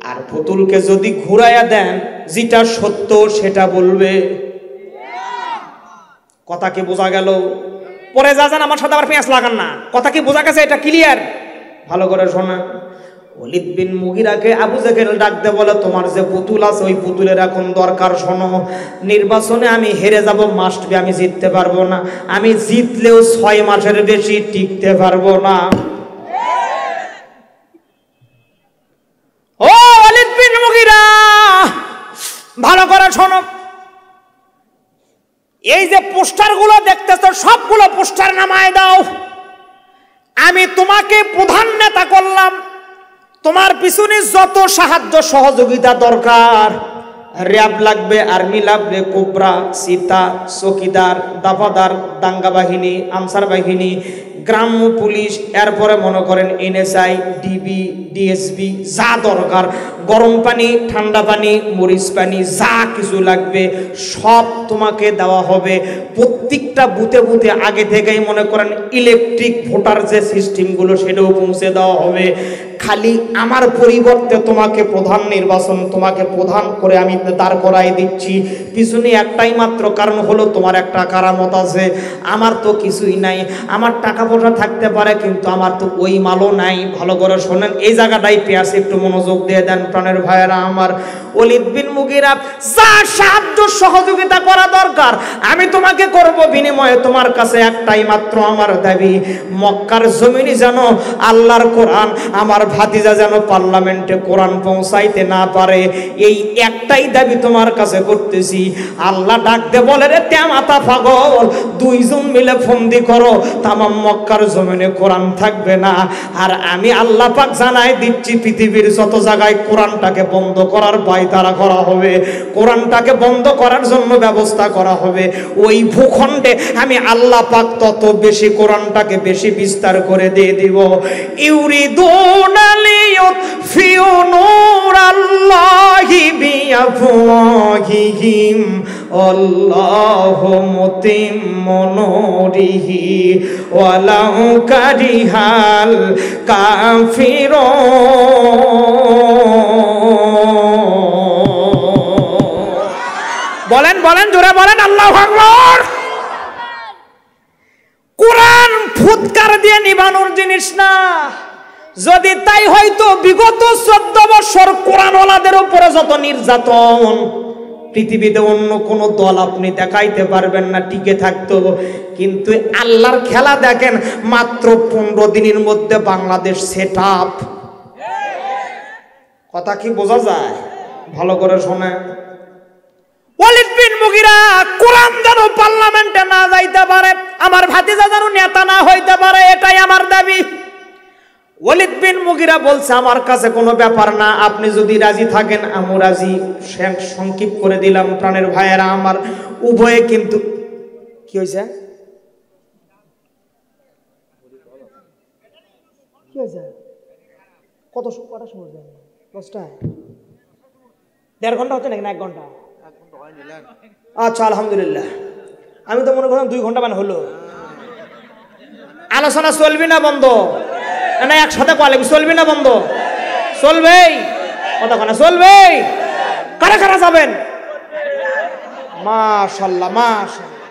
আর পুতুলকে যদি ঘুরাইয়া দেন যেটা সত্য সেটা বলবে। কথা কি বোঝা গেল? পরে যা যান আমার সাথে আবার পেঁয়াজ লাগান না। কথা কি বোঝা গেছে? এটা ক্লিয়ার? ভালো করে শোনা। ওলীদ বিন মুগীরাকে আবু জেহেল ডাক দে বলে, তোমার যে পুতুল আছে ওই পুতুলের এখন দরকার। শোনো, নির্বাচনে আমি হেরে যাব, মাস্ট বি আমি জিততে পারবো না। আমি জিতলেও 6 মাসের বেশি টিকতে পারবো না। ও ওলীদ বিন মুগীরা, ভালো করে শোনো। এই যে পোস্টারগুলো দেখতেছো সবগুলো পোস্টার নামায় দাও। আমি তোমাকে প্রধান নেতা করলাম, তোমার পিছনে যত সাহায্য সহযোগিতা দরকার, র্যাব লাগবে, আর্মি লাগবে, কোবরা, সীতা, চকিদার, দাফাদার, দাঙ্গা বাহিনী, আনসার বাহিনী, গ্রাম্য পুলিশ, এরপরে মনে করেন এনএসআই, ডিবি, ডিএসবি, যা দরকার, গরম পানি, ঠান্ডা পানি, মরিচ পানি, যা কিছু লাগবে সব তোমাকে দেওয়া হবে। প্রত্যেকটা বুথে বুথে আগে থেকেই মনে করেন ইলেকট্রিক ভোটার যে সিস্টেমগুলো সেটাও পৌঁছে দেওয়া হবে। খালি আমার পরিবর্তে তোমাকে প্রধান নির্বাচন, তোমাকে প্রধান করে আমি দাঁড় করাই দিচ্ছি। পিছনে একটাই মাত্র কারণ হলো তোমার একটা কারামত আছে। আমার তো কিছুই নাই, আমার টাকা পয়সা থাকতে পারে কিন্তু আমার তো ওই মালও নাই। ভালো করে শোনেন, এই জায়গাটাই পেঁয়াজ একটু মনোযোগ দিয়ে দেন প্রাণের ভাইয়েরা আমার। ওলীদ বিন মুগীরা যা সাহায্য সহযোগিতা করা দরকার আমি তোমাকে করব, বিনিময়ে তোমার কাছে একটাই মাত্র আমার দাবি, মক্কার জমিনে যেন আল্লাহর কোরআন, আমার ভাতিজা যেন পার্লামেন্টে কোরআন পৌঁছাইতে না পারে। এই একটাই দাবি তোমার কাছে করতেছি। আল্লাহ ডাক দে বলে, রে তেমাতা পাগল, দুইজন মিলে ফন্দি করো, তামাম মক্কার জমিনে কোরআন থাকবে না। আর আমি আল্লাহ পাক জানাই দিচ্ছি, পৃথিবীর যত জায়গায় কোরআনটাকে বন্ধ করার পায়তারা করা হবে, কোরআনটাকে বন্ধ করার জন্য ব্যবস্থা করা হবে, ওই ভূখণ্ডে আমি আল্লাহ পাক তত বেশি কোরআনটাকে বেশি বিস্তার করে দিয়ে দিব। ইউরিদুনা লিয়ুতফিউ নূরাল্লাহি বিআফওয়াহিহিম আল্লাহু মুতিম্মু নূরিহি ওয়ালাউ কারিহাল কাফিরুন। বলেন বলেন, জোরে বলেন আল্লাহু আকবার। কোরআন ফুৎকার দিয়ে নিবানোর জিনিস না। যদি তাই হয়তো বিগত 14 বছর কোরআনওয়ালাদের উপরে যত নির্যাতন, পৃথিবীতে অন্য কোন দল আপনি দেখাইতে পারবেন না টিকে থাকতো। কিন্তু আল্লাহর খেলা দেখেন, মাত্র 15 দিনের মধ্যে বাংলাদেশ সেট আপ। কথা কি বোঝা যায়? ভালো করে শোনেন। ওলীদ বিন মুগীরা কোরআন যেন পার্লামেন্টে না যাইতে পারে, আমার ভাতিজা যেন নেতা না হইতে পারে, এটাই আমার দাবি। ওলীদ বিন মুগীরা বলছে, আমার কাছে কোনো ব্যাপার না, আপনি যদি রাজি থাকেন আমি রাজি। সংক্ষিপ্ত করে দিলাম প্রাণের ভাইয়েরা আমার, উভয়ে কিন্তু কি হয়েছে, কি হয়েছে, কটা সময় যায়? 10টায় 1.5 ঘন্টা হচ্ছে নাকি না 1 ঘন্টা? আচ্ছা আলহামদুলিল্লাহ, আমি তো মনে করলাম 2 ঘন্টা মানে হলো। আলোচনা চলবি না বন্ধ? না একসাথে কলে চলবি না বন্ধ? চলবেই। কতক্ষণে চলবে? কারা কারা যাবেন? মাশাআল্লাহ মাশাআল্লাহ।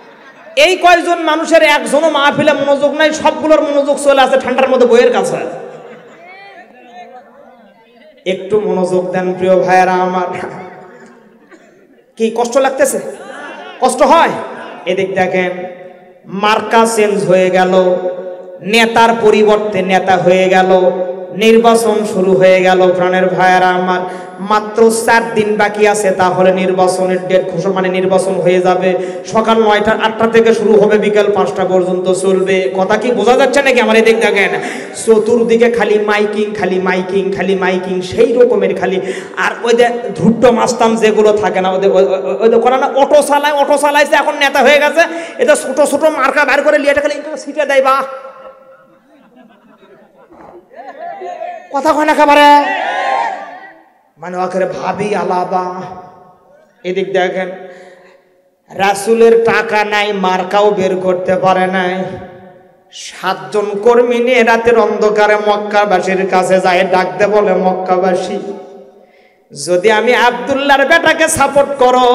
এই কয়েকজন মানুষের একজনও মাহফিলে মনোযোগ নাই, সবগুলোর মনোযোগ চলে আছে ঠান্ডার মধ্যে বইয়ের কাছে। একটু মনোযোগ দেন প্রিয় ভাইয়েরা আমার। কি কষ্ট লাগতেছে? কষ্ট হয়? এদিক দেখেন, মার্কা চেঞ্জ হয়ে গেল, নেতার পরিবর্তে নেতা হয়ে গেল, নির্বাচন শুরু হয়ে গেল। প্রাণের ভাইয়েরা আমার, মাত্র 4 দিন বাকি আছে, তাহলে নির্বাচনের ডেট ঘোষণা, মানে নির্বাচন হয়ে যাবে। সকাল 9টা 8টা থেকে শুরু হবে, বিকেল 5টা পর্যন্ত চলবে। কথা কি বোঝা যাচ্ছে নাকি? আমার এদিক দেখেন, চতুর্দিকে খালি মাইকিং, খালি মাইকিং, খালি মাইকিং, সেই রকমের খালি। আর ওই যে ধুট্টো মাস্তান যেগুলো থাকে না, ওদের করে না, অটো চালাইছে, এখন নেতা হয়ে গেছে, এটা ছোট ছোট মার্কা বের করে লিয়েটা খালি সিটে দেয়। বা কথা কয় না একেবারে, মানে ওকে ভাবি আলাদা। এদিক দেখেন, রাসূলের টাকা নাই, মার্কাও বের করতে পারে নাই। 7 জন কর্মী নিয়ে রাতের অন্ধকারে মক্কাবাসীর কাছে যায়, ডাকতে বলে, মক্কাবাসী, যদি আমি আব্দুল্লাহর বেটাকে সাপোর্ট করো,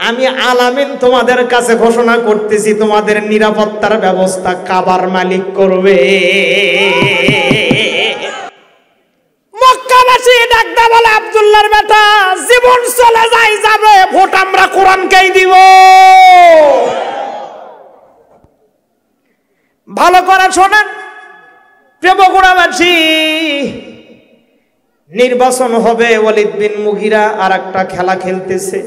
আমি আলামিন তোমাদের কাছে ঘোষণা করতেছি, তোমাদের নিরাপত্তার ব্যবস্থা কাবার মালিক করবে। মক্কাবাসী ডাকতে বলে, আব্দুল্লাহর বেটা, জীবন চলে যাবে, ভোট আমরা কোরআনকেই দিব। ভালো করে শোনেন প্রিয় বগুড়াবাসী, নির্বাচন হবে। ওয়ালিদ বিন মুগিরা আর একটা খেলা খেলতেছে,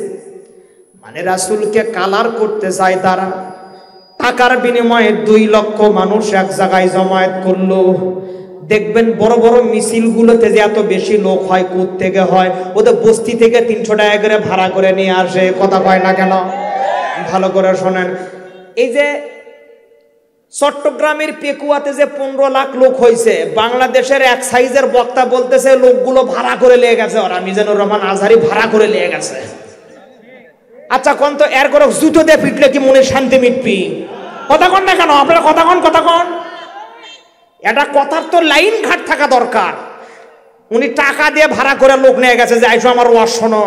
মানে রাসূলকে কালার করতে চায় তারা। টাকার বিনিময়ে 2 লক্ষ মানুষ এক জায়গায় জমায়েত করলো। দেখবেন বড় বড় মিছিলগুলোতে যে এত বেশি লোক হয়, কোথা থেকে হয়? ওদের বস্তি থেকে 300 টাকা করে ভাড়া করে নিয়ে আসে। কথা কয় না কেন? ভালো করে শোনেন, এই যে চট্টগ্রামের পেকুয়াতে যে 15 লাখ লোক হয়েছে, বাংলাদেশের এক সাইজের বক্তা বলতেছে লোকগুলো ভাড়া করে নিয়ে গেছে, ওরা মিজানুর রহমান আজহারি ভাড়া করে নিয়ে গেছে। আচ্ছা কোন তো এর করে জুতো দিয়ে পিটলে কি মনে শান্তি মিটবি? কথা কন না কেন আপনারা? কথা কন। এটা কথার তো লাইন ঘাট থাকা দরকার। উনি টাকা দিয়ে ভাড়া করে লোক নিয়ে গেছে যে আইসো আমার ওয়াজ শোনো।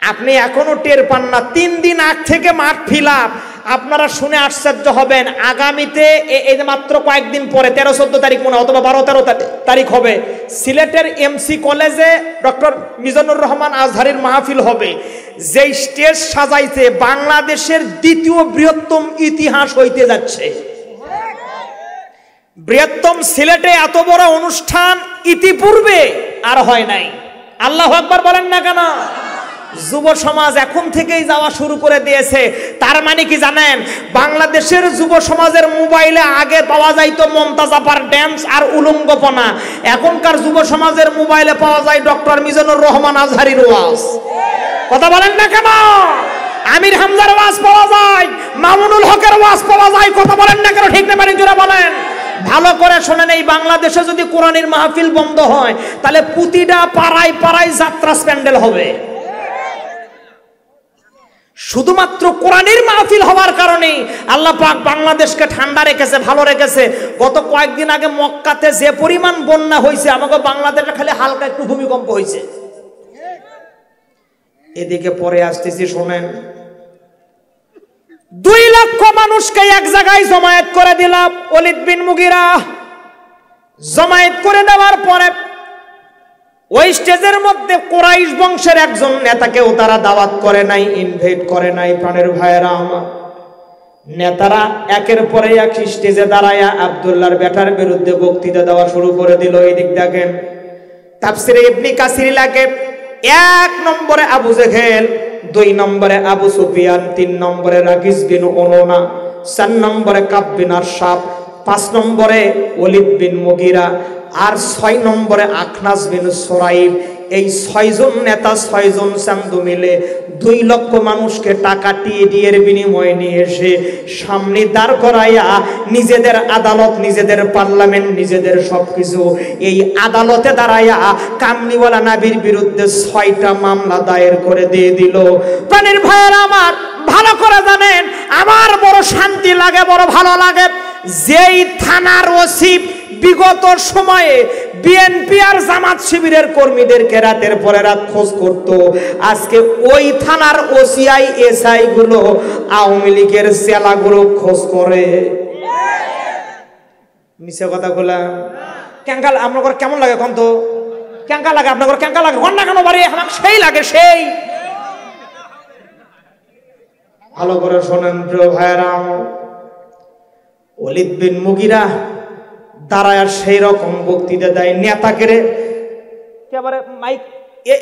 আপনি এখনো টের পান না, 3 দিন আগ থেকে মাঠ ফিল আপ। আপনারা শুনে আশ্চর্য হবেন, আগামীতে এই মাত্র কয়েকদিন পরে 13-14 তারিখ মনে অথবা 12-13 তারিখ হবে, সিলেটের এমসি কলেজে ডক্টর মিজানুর রহমান আজহারির মাহফিল হবে। যেই স্টেজ সাজাইছে, বাংলাদেশের 2য় বৃহত্তম ইতিহাস হইতে যাচ্ছে। বৃহত্তম সিলেটে এত বড় অনুষ্ঠান ইতিপূর্বে আর হয় নাই। আল্লাহু আকবার বলেন না কেন? যুব সমাজ এখন থেকেই যাওয়া শুরু করে দিয়েছে। তার মানে কি জানেন, বাংলাদেশের যুব সমাজের মোবাইলে আগে পাওয়া যাইতো মমতাজ আপার ড্যান্স আর উলঙ্গপনা, এখনকার যুব সমাজের মোবাইলে পাওয়া যায় ডক্টর মিজানুর রহমান আজহারির ওয়াজ। কথা বলেন না কেন? আমির হামজার ওয়াজ পাওয়া যায়, মামুনুল হকের ওয়াজ পাওয়া যায়। কথা বলেন না কেন? ঠিক না মানে জোরে বলেন। ভালো করে শোনেন, এই বাংলাদেশে যদি কোরআনের মাহফিল বন্ধ হয়, তাহলে প্রতিটা পাড়ায় পাড়ায় যাত্রা স্প্যান্ডেল হবে। শুধুমাত্র কোরআনের মাহফিল হওয়ার কারণে আল্লাহ পাক বাংলাদেশকে ঠান্ডা রেখেছে, ভালো রেখেছে। গত কয়েকদিন আগে মক্কাতে যে পরিমাণ বন্যা হয়েছে, আমাকে বাংলাদেশে খালি হালকা একটু ভূমিকম্প হয়েছে। এদিকে পরে আসতেছি, শোনেন, 2 লক্ষ মানুষকে এক জায়গায় জমায়েত করে দিলাম। ওয়ালিদ বিন মুগিরা জমায়েত করে দেওয়ার পরে ওই স্টেজের মধ্যে কুরাইশ বংশের একজন নেতাকেও তারা দাওয়াত করে নাই, ইনভাইট করে নাই। প্রাণের ভাইয়েরা আমার, নেতারা একের পরে এক স্টেজে দাঁড়ায় আব্দুল্লাহর বেটার বিরুদ্ধে বক্তৃতা দেওয়া শুরু করে দিল। এদিক দেখেন, তাফসিরে ইবনে কাসির লাগে 1 নম্বরে আবু জেহেল, 2 নম্বরে আবু সুফিয়ান, 3 নম্বরে রাকিস বিন উননা, 4 নম্বরে কাব বিন আরশাব, 5 নম্বরে ওয়ালিদ বিন মুগিরা, আর 6 নম্বরে আখনাস বিন সুরাইব। এই 6 জন নেতা, 6 জন চান্দু মিলে 2 লক্ষ মানুষকে টাকা টিএডিএর বিনিময়ে নিয়ে এসে সামনে দাঁড় করাইয়া নিজেদের আদালত, নিজেদের পার্লামেন্ট, নিজেদের সবকিছু এই আদালতে দাঁড়াইয়া কামলিওয়ালা নবীর বিরুদ্ধে 6টা মামলা দায়ের করে দিয়ে দিল। প্রাণের ভাইয়েরা আমার, ভালো করে জানেন, আমার বড় শান্তি লাগে, বড় ভালো লাগে, যেই থানার ওসি বিগত সময়ে বিএনপি আর জামাত শিবিরের কর্মীদেরকে রাতের পরে রাত খোঁজ করত, আজকে ওই থানার ওসিআই এসআই গুলো আওয়ামী লীগের চেলাগুলো খোঁজ করে। মিছে কথা বললাম? ক্যাঙ্কা আপনার কেমন লাগে কোন তো ক্যাঙ্কা লাগে আপনার ক্যাঙ্কা লাগে কোন না কেন বাড়ি আমার সেই লাগে সেই। ভালো করে শোনেন প্রিয় ভাইরা, ওয়ালিদ বিন মুগিরা দাঁড়ায় সেই রকম বক্তৃতা দেয় নেতাকে রে একেবারে মাইক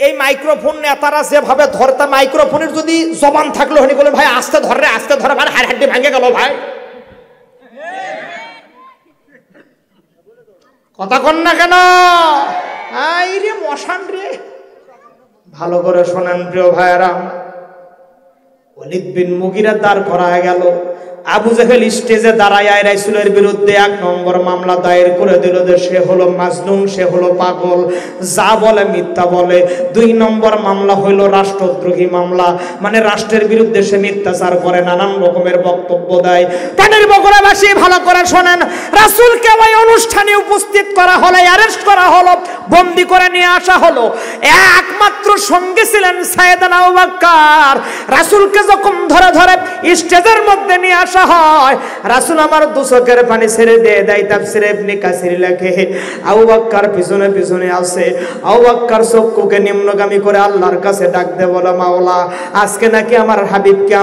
এই মাইক্রোফোন নেতারা যেভাবে ধরতা মাইক্রোফোনের যদি জবান থাকলো হনি বলে ভাই আস্তে ধরে আস্তে ধরে ভাই হাড় হাড্ডি ভেঙে গেল ভাই কথা কন না কেন আই রে মশান রে। ভালো করে শোনেন প্রিয় ভাইরা, ওয়ালিদ বিন মুগিরা দাঁড় করা গেল। আবু জেহেল স্টেজে দাঁড়ায় রাসূলের বিরুদ্ধে 1 নম্বর মামলা দায়ের করে দিল যে সে হলো মাজনুন, সে হলো পাগল, যা বলে মিথ্যা বলে। 2 নম্বর মামলা হইল রাষ্ট্রদ্রোহী মামলা, মানে রাষ্ট্রের বিরুদ্ধে সে মিথ্যাচার করে, নানান রকমের বক্তব্য দেয়। পানির বগুড়াবাসী ভালো করে শোনেন, রাসূলকে ওই অনুষ্ঠানে উপস্থিত করা হলো, অ্যারেস্ট করা হলো, বন্দী করে নিয়ে আসা হলো। একমাত্র সঙ্গে ছিলেন সাইয়েদনা আবু বকর। রাসূলকে যখন ধরে ধরে স্টেজের মধ্যে নিয়ে আসা হয়, রাসূল আমার 2 চোখের পানি ছেড়ে দিয়ে দেয়। তাফসীরে ইবনে কাসির লেখে আবু বকর পিছনে পিছনে আছে। আবু বকর চক্ষুকে নিম্নগামী করে আল্লাহর কাছে ডাক দে, বলে মাওলা আজকে নাকি আমার হাবিবকে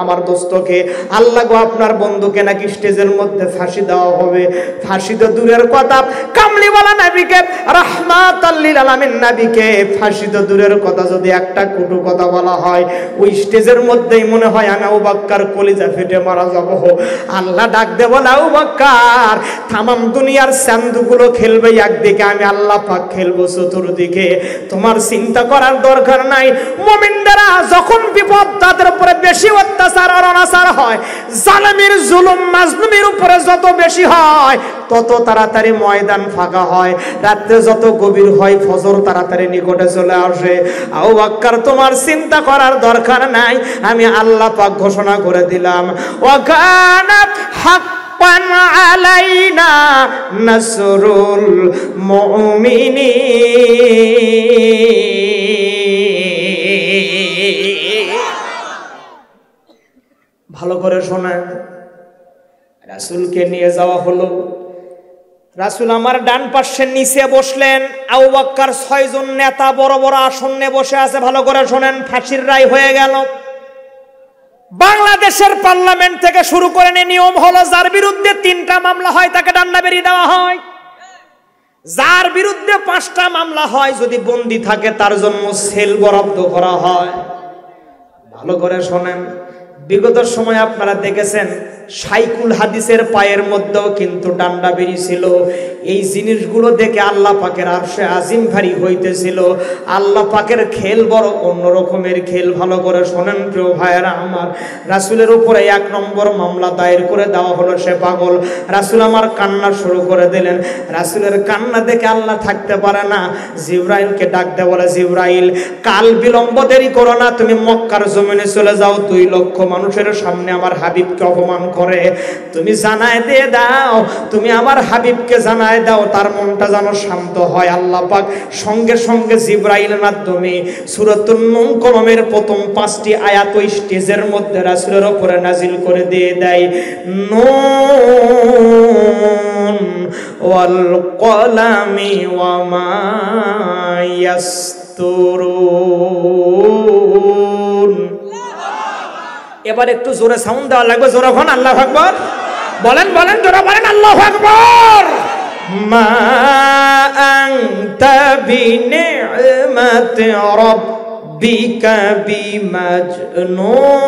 আমার দোস্তকে আল্লাহ গো আপনার বন্ধুকে নাকি স্টেজের মধ্যে ফাঁসি দেওয়া হবে। ফাঁসি তো দূরের কথা, কামলিওয়ালা নবীকে রাহমাতাল লিল আলামিন নবীকে ফাঁসি তো দূরের কথা, যদি একটা কটু কথা বলা হয় ওই স্টেজের মধ্যেই মনে হয় আমি আবু বকর কলিজা ফেটে মারা যাব। আল্লাহ ডাক দে, বলে আবু বকর তাম দুনিয়ার চাঁদগুলো খেলবে একদিকে, আমি আল্লাহ পাক খেলবো চতুর্দিকে, তোমার চিন্তা করার দরকার নাই। মুমিনরা যখন বিপদ তাদের উপরে বেশি অত্যাচার আর অনাচার হয়, জালিমের জুলুম মাজলুমের উপরে যত বেশি হয় তত তাড়াতাড়ি ময়দান ফাঁকা হয়, রাত্রে যত গভীর হয় ফজর তাড়াতাড়ি নিকটে চলে আসে। আবু বকর তোমার চিন্তা করার দরকার নাই, আমি আল্লাহ পাক ঘোষণা করে দিলাম ওয়াকানা হাক্কান আলাইনা নাসরুল মুমিনিন। ভালো করে শোনেন, রাসূলকে নিয়ে যাওয়া হলো। রাসূল আমার ডান পাশের নিচে বসলেন, আবু বকর 6 জন নেতা বড় বড় আসনে বসে আছে। ভালো করে শোনেন, ফাঁসির রায় হয়ে গেল। বাংলাদেশের পার্লামেন্ট থেকে শুরু করে নিয়ম হলো যার বিরুদ্ধে 3টা মামলা হয় তাকে ডান্ডা বেরিয়ে দেওয়া হয়, যার বিরুদ্ধে 5টা মামলা হয় যদি বন্দী থাকে তার জন্য সেল বরাদ্দ করা হয়। ভালো করে শোনেন, বিগত সময় আপনারা দেখেছেন শাইখুল হাদিসের পায়ের মধ্যেও কিন্তু ডান্ডা বেরিয়েছিল। এই জিনিসগুলো দেখে আল্লাহ পাকের আরশে আজিম ভারী হইতেছিল। আল্লাহ পাকের খেল বড় অন্য রকমের খেল। ভালো করে শোনেন প্রিয় ভাইয়েরা আমার, রাসূলের উপরে 1 নম্বর মামলা দায়ের করে দেওয়া হলো, সে পাগল। রাসূল আমার কান্না শুরু করে দিলেন। রাসূলের কান্না দেখে আল্লাহ থাকতে পারে না, জিবরাইলকে ডাক দেয়, বলে জিবরাইল কাল বিলম্ব দেরি করো না, তুমি মক্কার জমিনে চলে যাও। 2 লক্ষ মানুষের সামনে আমার হাবিবকে অপমান করে তুমি জানায় দিয়ে দাও, তুমি আমার হাবিবকে জানায় দাও, তার মনটা যেন শান্ত হয়। আল্লাহ পাক সঙ্গে সঙ্গে জিবরাইলের মাধ্যমে সূরাতুন নূন কলমের প্রথম 5টি আয়াত ওই স্টেজের মধ্যে রাসূলের উপরে নাজিল করে দিয়ে দেয়। নুন ওয়াল কলামি ওয়া মা ইয়াসতুরুন। এবার একটু জোরে সাউন্ড দেওয়া লাগবে, জোরে হন আল্লাহু আকবার বলেন, বলেন জোরে বলেন আল্লাহু আকবার। মা আনতা বিনি'মাতি রাব্বিকা বিমাজনুন।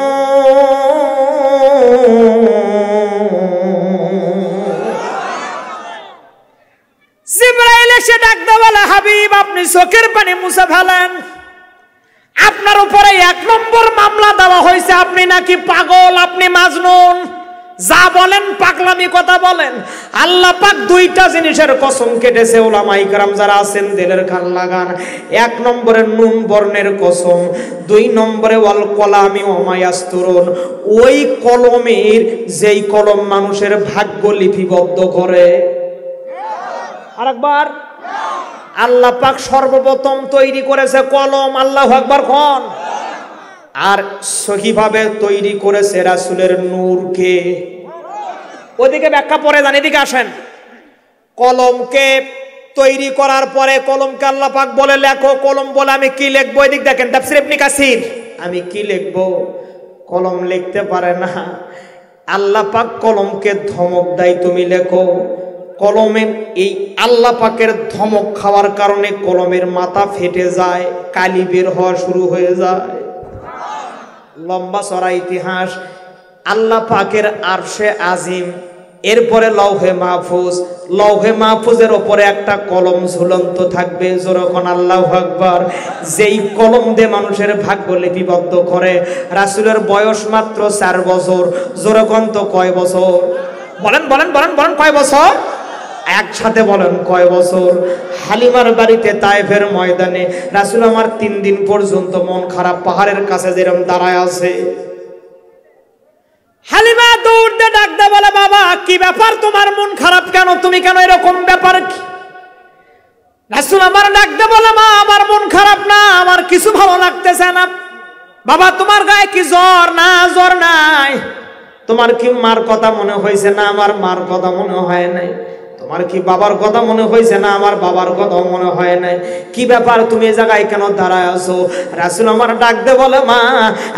জিবরাইল এসে ডাক দেয়, বলে হাবিব আপনি চোখের পানি মুছে ফেলেন, আপনার উপরে 1 নম্বর মামলা দেওয়া হয়েছে, আপনি নাকি পাগল, আপনি মাজনুন, যা বলেন পাগলামি কথা বলেন। আল্লাহ পাক 2টা জিনিসের কসম কেটেছে, উলামায়ে কেরাম যারা আছেন দিলের কান লাগান। 1 নম্বরে নুন বর্ণের কসম, 2 নম্বরে ওয়াল কলামি ওয়া মা ইয়াসতুরুন, ওই কলমের যেই কলম মানুষের ভাগ্য লিপিবদ্ধ করে। আরেকবার, আল্লাহ পাক সর্বপ্রথম তৈরি করেছে কলম, আল্লাহু আকবার কোন, আর সহিভাবে তৈরি করেছে রাসূলের নূরকে। ওদিকে ব্যাখ্যা পরে জান, এদিকে আসেন। কলমকে তৈরি করার পরে কলমকে আল্লাহ পাক বলে লেখো, কলম বলে আমি কি লিখবো। এদিক দেখেন তাফসীর ইবনে কাসির, আমি কি লিখবো, কলম লিখতে পারে না। আল্লাহ পাক কলমকে ধমক দেয় তুমি লেখো। কলমের এই আল্লাহ পাকের ধমক খাওয়ার কারণে কলমের মাথা ফেটে যায়, কালি বের হওয়া শুরু হয়ে যায়। লম্বা চড়া ইতিহাস। আল্লাহ পাকের আরশে আজিম, এরপরে লৌহে মাহফুজ, লৌহে মাহফুজের ওপরে একটা কলম ঝুলন্ত থাকবে। যখন আল্লাহু আকবার, যেই কলম দিয়ে মানুষের ভাগ্য লিপিবদ্ধ করে। রাসূলের বয়স মাত্র 4 বছর। যখন তো কয় বছর? বলেন বলেন বলেন বলেন, কয় বছর? একসাথে বলেন কয় বছর? হালিমার বাড়িতে তায়েফের ময়দানে রাসূল আমার 3 দিন পর্যন্ত মন খারাপ, পাহাড়ের কাছে যেরকম দাঁড়ায় আছে। হালিমা দৌড় দিয়ে ডাক দে, বলে বাবা কি ব্যাপার, তোমার মন খারাপ কেন, তুমি কেন এরকম ব্যাপার কি? রাসূল আমার ডাক দে বলে মা আমার মন খারাপ না, আমার কিছু ভালো লাগতেছে না। বাবা তোমার গায়ে কি জ্বর? না জ্বর নাই। তোমার কি মার কথা মনে হয়েছে? না আমার মার কথা মনে হয় নাই। তোমার কি বাবার কথা মনে হয়েছে? না আমার বাবার কথা মনে হয় নাই। কি ব্যাপার, তুমি এই জায়গায় কেন দাঁড়ায় আছো? রাসূল আমার ডাক দে বলে মা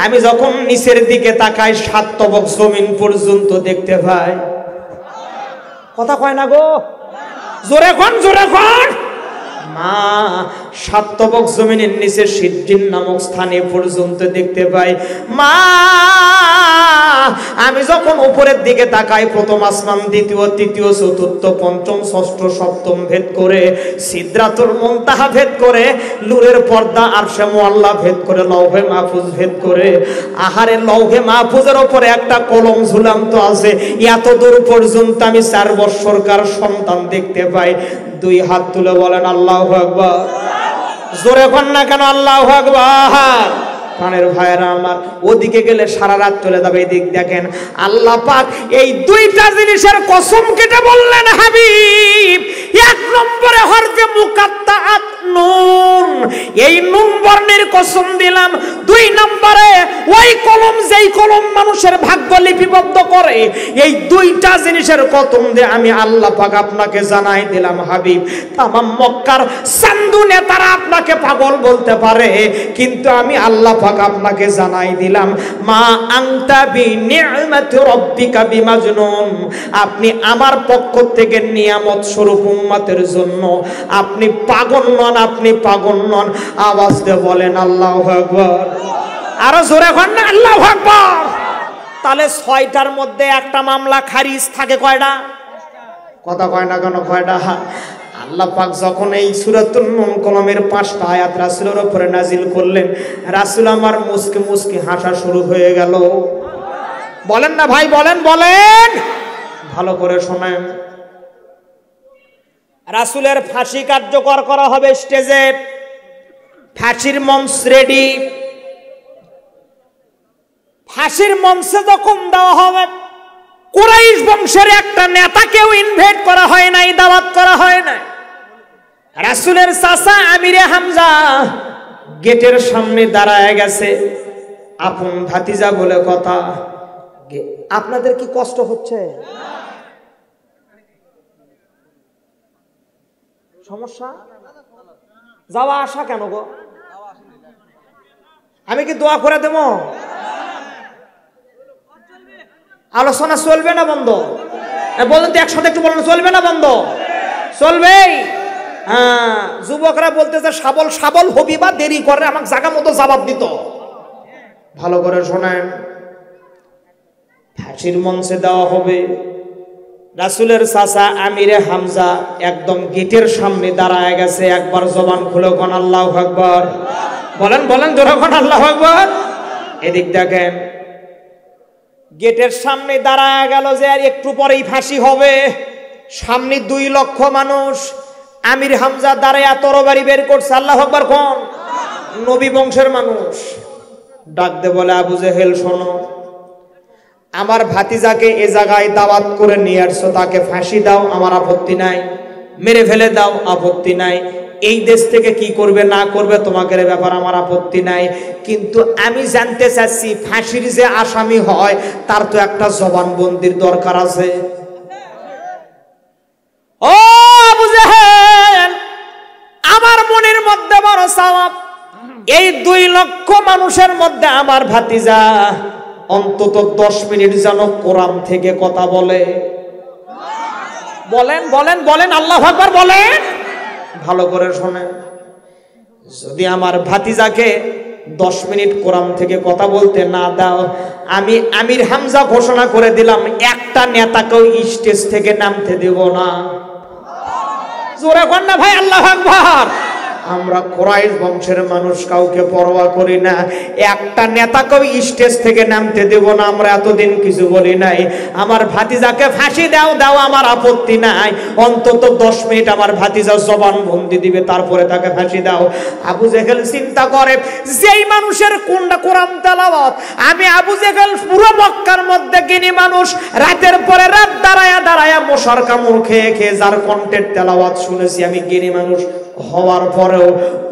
আমি যখন নিচের দিকে তাকাই 7 তবক জমিন পর্যন্ত দেখতে পাই। কথা কয় না গো, জোরে কোন জোরে কোন। মা 7 তবক জমিনের নিচে সিদ্দিন নামক স্থানে পর্যন্ত দেখতে পাই। মা আমি যখন উপরের দিকে তাকাই, প্রথম আসমান, দ্বিতীয়, তৃতীয়, চতুর্থ, পঞ্চম, ষষ্ঠ, সপ্তম ভেদ করে, সিদরাতুল মুনতাহা ভেদ করে, নূরের পর্দা আরশে মুআল্লা ভেদ করে, লৌহে মাহফুজ ভেদ করে, আহারে লৌহে মাহফুজের উপরে একটা কলম ঝুলান্ত আছে। এত দূর পর্যন্ত আমি 4 বৎসরকার সন্তান দেখতে পাই। 2 হাত তুলে বলেন আল্লাহু আকবার। জোরে কোন না কেন আল্লাহু আকবার। প্রাণের ভাইরা আমার, ওদিকে গেলে সারা রাত চলে যাবে। এদিক দেখেন আল্লাহ পাক এই 2টা জিনিসের কসম কেটে বললেন হাবিব। 1 নম্বরে হরফে মুকাত্তাআত নুন, এই নুন বর্ণের কসম দিলাম। 2 নম্বরে ওই কলম, যেই কলম মানুষের ভাগ্য লিপিবদ্ধ করে। এই 2টা জিনিসের কসম দিয়ে আমি আল্লাহ পাক আপনাকে জানাই দিলাম হাবিব, তামাম মক্কার সান্দু নেতারা আপনাকে পাগল বলতে পারে, কিন্তু আমি আল্লাহ পাক আপনাকে জানাই দিলাম মা আনতা বিনিআমাতি রাব্বিকা বিমাজনুন। আপনি আমার পক্ষ থেকে নিয়ামত স্বরূপ উম্মতের জন্য আপনি পাগল নন, আপনি পাগল নন। আওয়াজ দিয়ে বলেন আল্লাহু আকবার। আরো জোরে বলেন না আল্লাহু আকবার। তাহলে 6টার মধ্যে একটা মামলা খারিজ থাকে কয়টা? কথা কয় না কেন, কয়টা? আল্লাহ পাক যখন এই সূরাতুন নুন কলমের 5টা আয়াত রাসূলের উপরে নাজিল করলেন, রাসূল আমার মুস্কি মুস্কি হাসা শুরু হয়ে গেল। বলেন না ভাই, বলেন বলেন, ভালো করে শোনেন। রাসূলের ফাঁসি কার্যকর করা হবে স্টেজে, ফাঁসির মঞ্চ রেডি। ফাঁসির মঞ্চে যখন দেওয়া হবে, কুরাইশ বংশের একটা নেতাকেও ইনভাইট করা হয় নাই, দাওয়াত করা হয় নাই। রাসূলের চাচা আমিরে হামজা গেটের সামনে দাঁড়ায় গেছে। আপন ভাতিজা বলে কথা। আপনাদের কি কষ্ট হচ্ছে? সমস্যা? যাওয়া আসা কেন গো? আমি কি দোয়া করে দেব? আলোচনা চলবে না বন্ধ? বলুন তো একসাথে একটু বলুন, চলবে না বন্ধ? চলবেই। হ্যাঁ, যুবকরা বলতেছে সাবল সাবল হবি বা দেরি করে, আমাকে জায়গা মতো জবাব দিত। ভালো করে শোনেন, ফাঁসির মঞ্চে দেওয়া হবে। রাসূলের চাচা আমিরে হামজা একদম গেটের সামনে দাঁড়ায় গেছে। একবার জবান খুলে কোন আল্লাহু আকবার। বলেন বলেন জোরে কোন আল্লাহু আকবার। এদিক দেখেন, গেটের সামনে দাঁড়ায় গেল যে আর একটু পরেই ফাঁসি হবে। সামনে 2 লক্ষ মানুষ। আমির হামজা দাঁড়ায় তরবারি বের করছে। আল্লাহু আকবার কোন? নবী বংশের মানুষ। ডাক দে বলে আবু জেহেল শোনো, আমার ভাতিজাকে এ জায়গায় দাওয়াত করে নিয়ে আসছো, তাকে ফাঁসি দাও, আমার আপত্তি নাই। মেরে ফেলে দাও, আপত্তি নাই। এই দেশ থেকে কি করবে না করবে তোমাদের ব্যাপার আমার আপত্তি নাই, কিন্তু আমি জানতে চাচ্ছি ফাঁসির যে আসামি হয় তার তো একটা জবানবন্দির দরকার আছে। ও এই 2 লক্ষ মানুষের মধ্যে আমার ভাতিজা অন্তত 10 মিনিট যেন কোরআন থেকে কথা বলে। বলেন বলেন বলেন, আল্লাহু আকবার বলেন। ভালো করে শোনেন, যদি আমার ভাতিজাকে 10 মিনিট কোরআন থেকে কথা বলতে না দাও, আমি আমির হামজা ঘোষণা করে দিলাম একটা নেতাকেও স্টেজ থেকে নামতে দেব না। জোরে কোন না ভাই, আল্লাহু আকবার। আমরা কুরাইশ বংশের মানুষ, কাউকে পরোয়া করি না, একটা নেতাকেও স্টেজ থেকে নামতে দেব না। আমরা এতদিন কিছু বলি নাই। আমার ভাতিজাকে ফাঁসি দাও দাও, আমার আপত্তি নাই, অন্তত 10 মিনিট আমার ভাতিজা জবান বন্দি দিবে, তারপরে তাকে ফাঁসি দাও। আবু জেহেল চিন্তা করে, যেই মানুষের কোনটা কোরআন তেলাওয়াত, আমি আবু জেহেল পুরো মক্কার মধ্যে জ্ঞানী মানুষ, রাতের পরে রাত দাঁড়ায়া দাঁড়ায়া মশার কামড় খেয়ে খেয়ে যার কণ্ঠের তেলাওয়াত শুনেছি, আমি জ্ঞানী মানুষ হওয়ার পরেও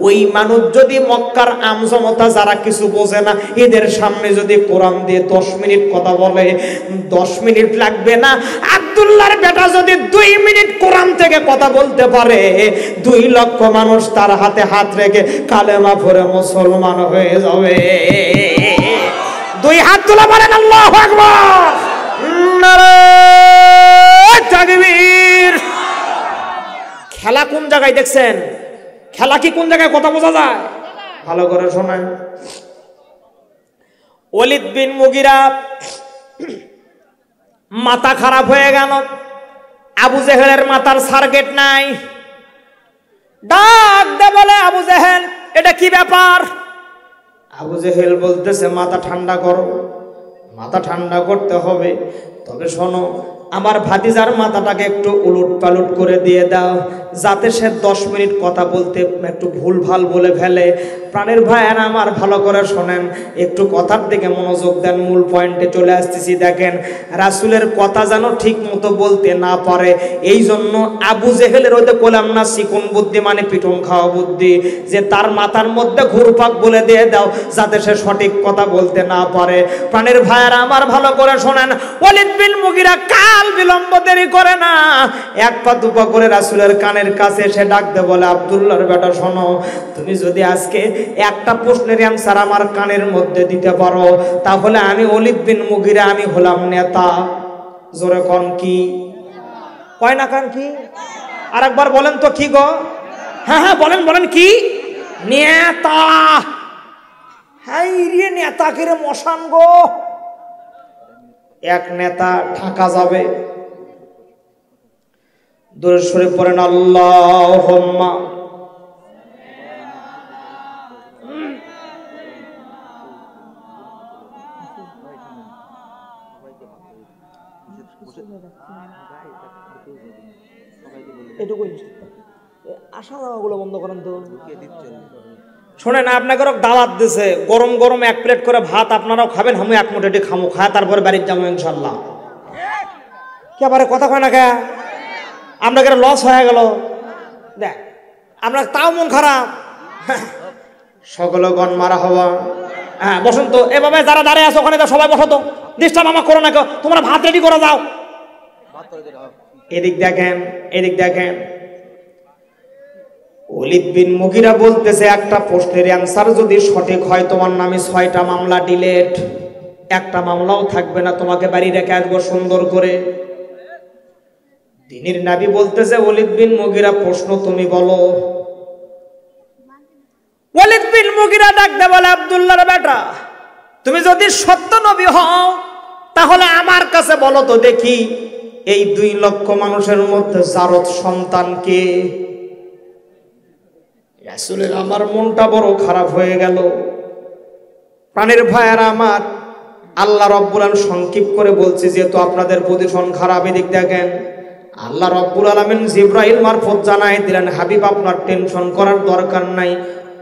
ওই মানুষ যদি মক্কার আমজনতা যারা কিছু বোঝে না, এদের সামনে যদি কোরআন দিয়ে 10 মিনিট কথা বলে, 10 মিনিট লাগবে না, আব্দুল্লাহর বেটা যদি 2 মিনিট কোরআন থেকে কথা বলতে পারে, 2 লক্ষ মানুষ তার হাতে হাত রেখে কালেমা পড়ে মুসলমান হয়ে যাবে। 2 হাত তুলে বলেন আল্লাহু আকবার, নারে তাকবীর। খেলা কোন জায়গায় দেখছেন? খেলা কি কোন জায়গায় কথা বোঝা যায়? ভালো করে শোনেন। ওয়ালিদ বিন মুগিরা মাথা খারাপ হয়ে গেল। আবু জেহেলের মাথার সার্কেট নাই। ডাক দে বলে, আবু জেহেল এটা কি ব্যাপার? আবু জেহেল বলতেছে, মাথা ঠান্ডা করো। মাথা ঠান্ডা করতে হবে, তবে শোনো, আমার ভাতিজার মাথাটাকে একটু উলট পালট করে দিয়ে দাও, যাতে সে 10 মিনিট কথা বলতে একটু ভুল ভাল বলে ফেলে। প্রাণের ভাইয়েরা আমার, ভালো করে শোনেন, একটু কথার দিকে মনোযোগ দেন, মূল পয়েন্টে চলে আসতেছি। দেখেন, রাসূলের কথা যেন ঠিক মতো বলতে না পারে, এই জন্য আবু জেহেলের ওইতে বললাম না চিকন বুদ্ধি মানে পিটন খাওয়া বুদ্ধি, যে তার মাথার মধ্যে ঘুরপাক বলে দিয়ে দাও যাতে সে সঠিক কথা বলতে না পারে। প্রাণের ভাইয়েরা আমার, ভালো করে শোনেন, ওয়ালিদ বিন মুগিরা কাল বিলম্ব দেরি করে না, 1 পা 2 পা করে রাসূলের কানের কাছে এসে ডাকতে বলে, আব্দুল্লাহর বেটা শোনো, তুমি যদি আজকে একটা প্রশ্নের অ্যানসার আমার কানের মধ্যে দিতে পারো, তাহলে আমি ওয়ালিদ বিন মুগিরা, আমি হলাম নেতা। জোরে কোন কি? কয় না কান কি? আরেকবার বলেন তো কি গো? হ্যাঁ হ্যাঁ বলেন বলেন, কি? নেতা। হাই রে, নেতা কিরে মশান গো। এক নেতা ঢাকা যাবে, দুরূদ শরীফ পড়েন, আল্লাহুম্মা আশা গুলো বন্ধ করেন তো। শোনেন, আপনাকে দাওয়াত দিছে, গরম গরম 1 প্লেট করে ভাত আপনারাও খাবেন, আমি 1 মুঠো খামো, খায় তারপরে বাড়ির যাবো ইনশাল্লাহ। কি আবার কথা কয় না কে? আপনাকে লস হয়ে গেল, দেখ আপনার তাও মন খারাপ। সকল গণ মারা হওয়া। হ্যাঁ বসন্ত, এভাবে যারা দাঁড়িয়ে আছে ওখানে সবাই বসতো, ডিস্টার্ব আমার করো না, তোমরা ভাত রেডি করে যাও। এদিক দেখেন, এদিক দেখেন, ওয়ালিদ বিন মুগিরা বলতেছে, একটা প্রশ্নের অ্যানসার যদি সঠিক হয়, তোমার নামে 6টা মামলা ডিলেট, একটা মামলাও থাকবে না, তোমাকে বাড়ি রেখে আসবো সুন্দর করে। দিনের নবী বলতেছে, ওয়ালিদ বিন মুগিরা প্রশ্ন তুমি বলো। ওয়ালিদ বিন মুগিরা ডাকতে বলে, আব্দুল্লাহর বেটা, তুমি যদি সত্য নবী হও তাহলে আমার কাছে বলো তো দেখি, এই 2 লক্ষ মানুষের মধ্যে জারদ সন্তান কে? রাসূলের আমার মনটা বড় খারাপ হয়ে গেল। প্রাণের ভাইয়েরা আমার, আল্লাহ রব্বুল আলামিন সংক্ষিপ্ত করে বলছে, যেহেতু আপনাদের পজিশন খারাপ, এদিক দেখেন, আল্লাহ রব্বুল আলামিন জিবরাইল মারফত জানাই দিলেন, হাবিব আপনার টেনশন করার দরকার নাই,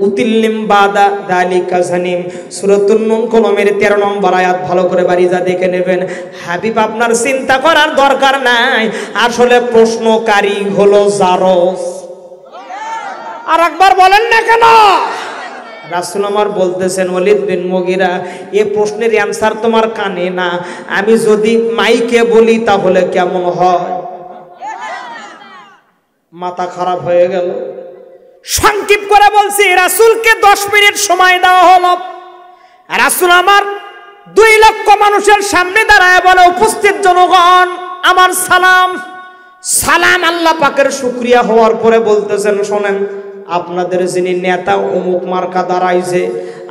উতিল্লিম বাদা যালিকা জানিম। সূরাতুন নূন কলমের 13 নম্বর আয়াত ভালো করে বাড়ি যা দেখে নেবেন। হাবিব আপনার চিন্তা করার দরকার নাই, আসলে প্রশ্নকারী হলো জারজ। আর একবার বলেন না কেন? রাসূল আমার বলতেছেন, ওয়ালিদ বিন মুগিরা, এই প্রশ্নের অ্যানসার তোমার কানে না, আমি যদি মাইকে বলি তাহলে কেমন হয়? মাথা খারাপ হয়ে গেল। সংক্ষিপ্ত করে বলছি, রাসূলকে 10 মিনিট সময় দেওয়া হলো। রাসূল আমার 2 লক্ষ মানুষের সামনে দাঁড়ায় বলে, উপস্থিত জনগণ আমার সালাম। সালাম আল্লাহ পাকের শুকরিয়া হওয়ার পরে বলতেছেন, শোনেন, আপনাদের যিনি নেতা অমুক মার্কা দাঁড়াইছে,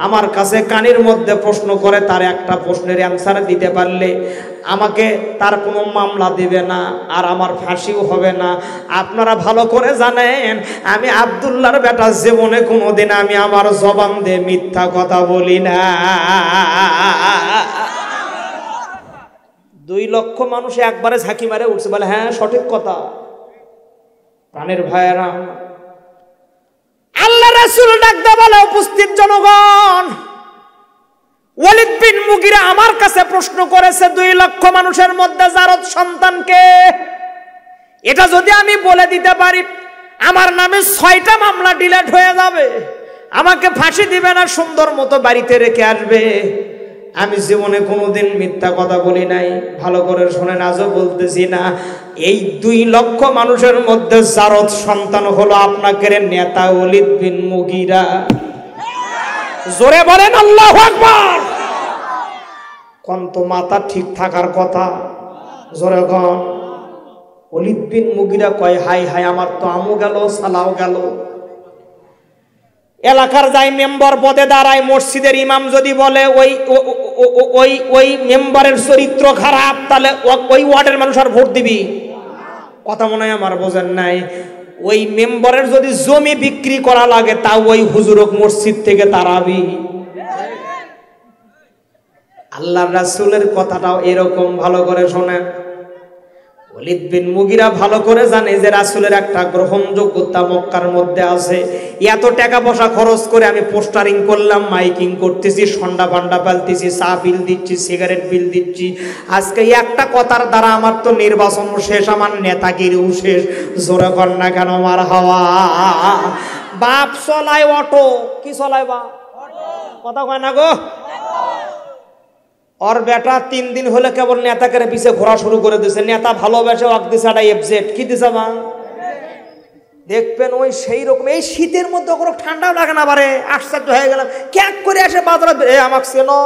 আমার কাছে কানের মধ্যে প্রশ্ন করে, তার একটা প্রশ্নের অ্যান্সার দিতে পারলে আমাকে তার কোনো মামলা দিবে না, আর আমার ফাঁসিও হবে না। আপনারা ভালো করে জানেন আমি আব্দুল্লাহর বেটা, জীবনে কোনোদিন আমি আমার জবান দিয়ে মিথ্যা কথা বলি না। 2 লক্ষ মানুষ একবারে ঝাঁকি মারে উঠছে, বলে হ্যাঁ সঠিক কথা। প্রাণের ভাইয়েরা, আল্লাহ রাসূল ডাকতে বলে, উপস্থিত জনগণ, ওয়ালিদ বিন মুগিরা আমার কাছে প্রশ্ন করেছে 2 লক্ষ মানুষের মধ্যে জারদ সন্তানকে। এটা যদি আমি বলে দিতে পারি, আমার নামে 6টা মামলা ডিলেট হয়ে যাবে, আমাকে ফাঁসি দিবে না, সুন্দর মতো বাড়িতে রেখে আসবে। আমি জীবনে কোনোদিন মিথ্যা কথা বলি নাই। ভালো করে শোনেন, আজও বলতেছি না। এই 2 লক্ষ মানুষের মধ্যে জারদ সন্তান হলো আপনাকে নেতা ওয়ালিদ বিন মুগিরা। জোরে বলেন আল্লাহু আকবার। কোন তো মাথা ঠিক থাকার কথা, জোরে কোন। ওয়ালিদ বিন মুগিরা কয়, হাই হাই, আমার তো আমও গেল, সালাও গেল। এলাকার যাই মেম্বার পদে দাঁড়ায়, মসজিদের ইমাম যদি বলে ওই মেম্বারের চরিত্র খারাপ, তাহলে ওই ওয়ার্ডের মানুষ আর ভোট দিবি? কথা মনে হয় আমার বোঝেন নাই। ওই মেম্বারের যদি জমি বিক্রি করা লাগে, তা ওই হুজুরক মসজিদ থেকে তাড়াবি। আল্লাহর রাসূলের কথাটাও এরকম, ভালো করে শোনেন। ওয়ালিদ বিন মুগিরা ভালো করে জানে যে রাসূলের একটা গ্রহণযোগ্যতা মক্কার মধ্যে আছে। এত টাকা পয়সা খরচ করে আমি পোস্টারিং করলাম, মাইকিং করতেছি, সন্ডা পান্ডা পালতেছি, চা বিল দিচ্ছি, সিগারেট বিল দিচ্ছি। আজকে একটা কথার দ্বারা আমার তো নির্বাচন শেষ, আমার নেতাগিরিও শেষ। জোরে কর না কেন মার হাওয়া। বাপ চলায় অটো, কি চলায় বা? কথা কয় না গো। ওর বেটা 3 দিন হলে কেবল নেতাকে পিছে ঘোরা শুরু করে দিছে। নেতা ভালোবাসে ওয়াক দিছে একটা এফজেড, কি দিছে বা? দেখবেন ওই সেই রকম। এই শীতের মধ্যে কোনো ঠান্ডাও লাগে না, বারে আশ্চর্য হয়ে গেলাম। ক্যাক করে আসে বাজারে, আমাকে চেনো,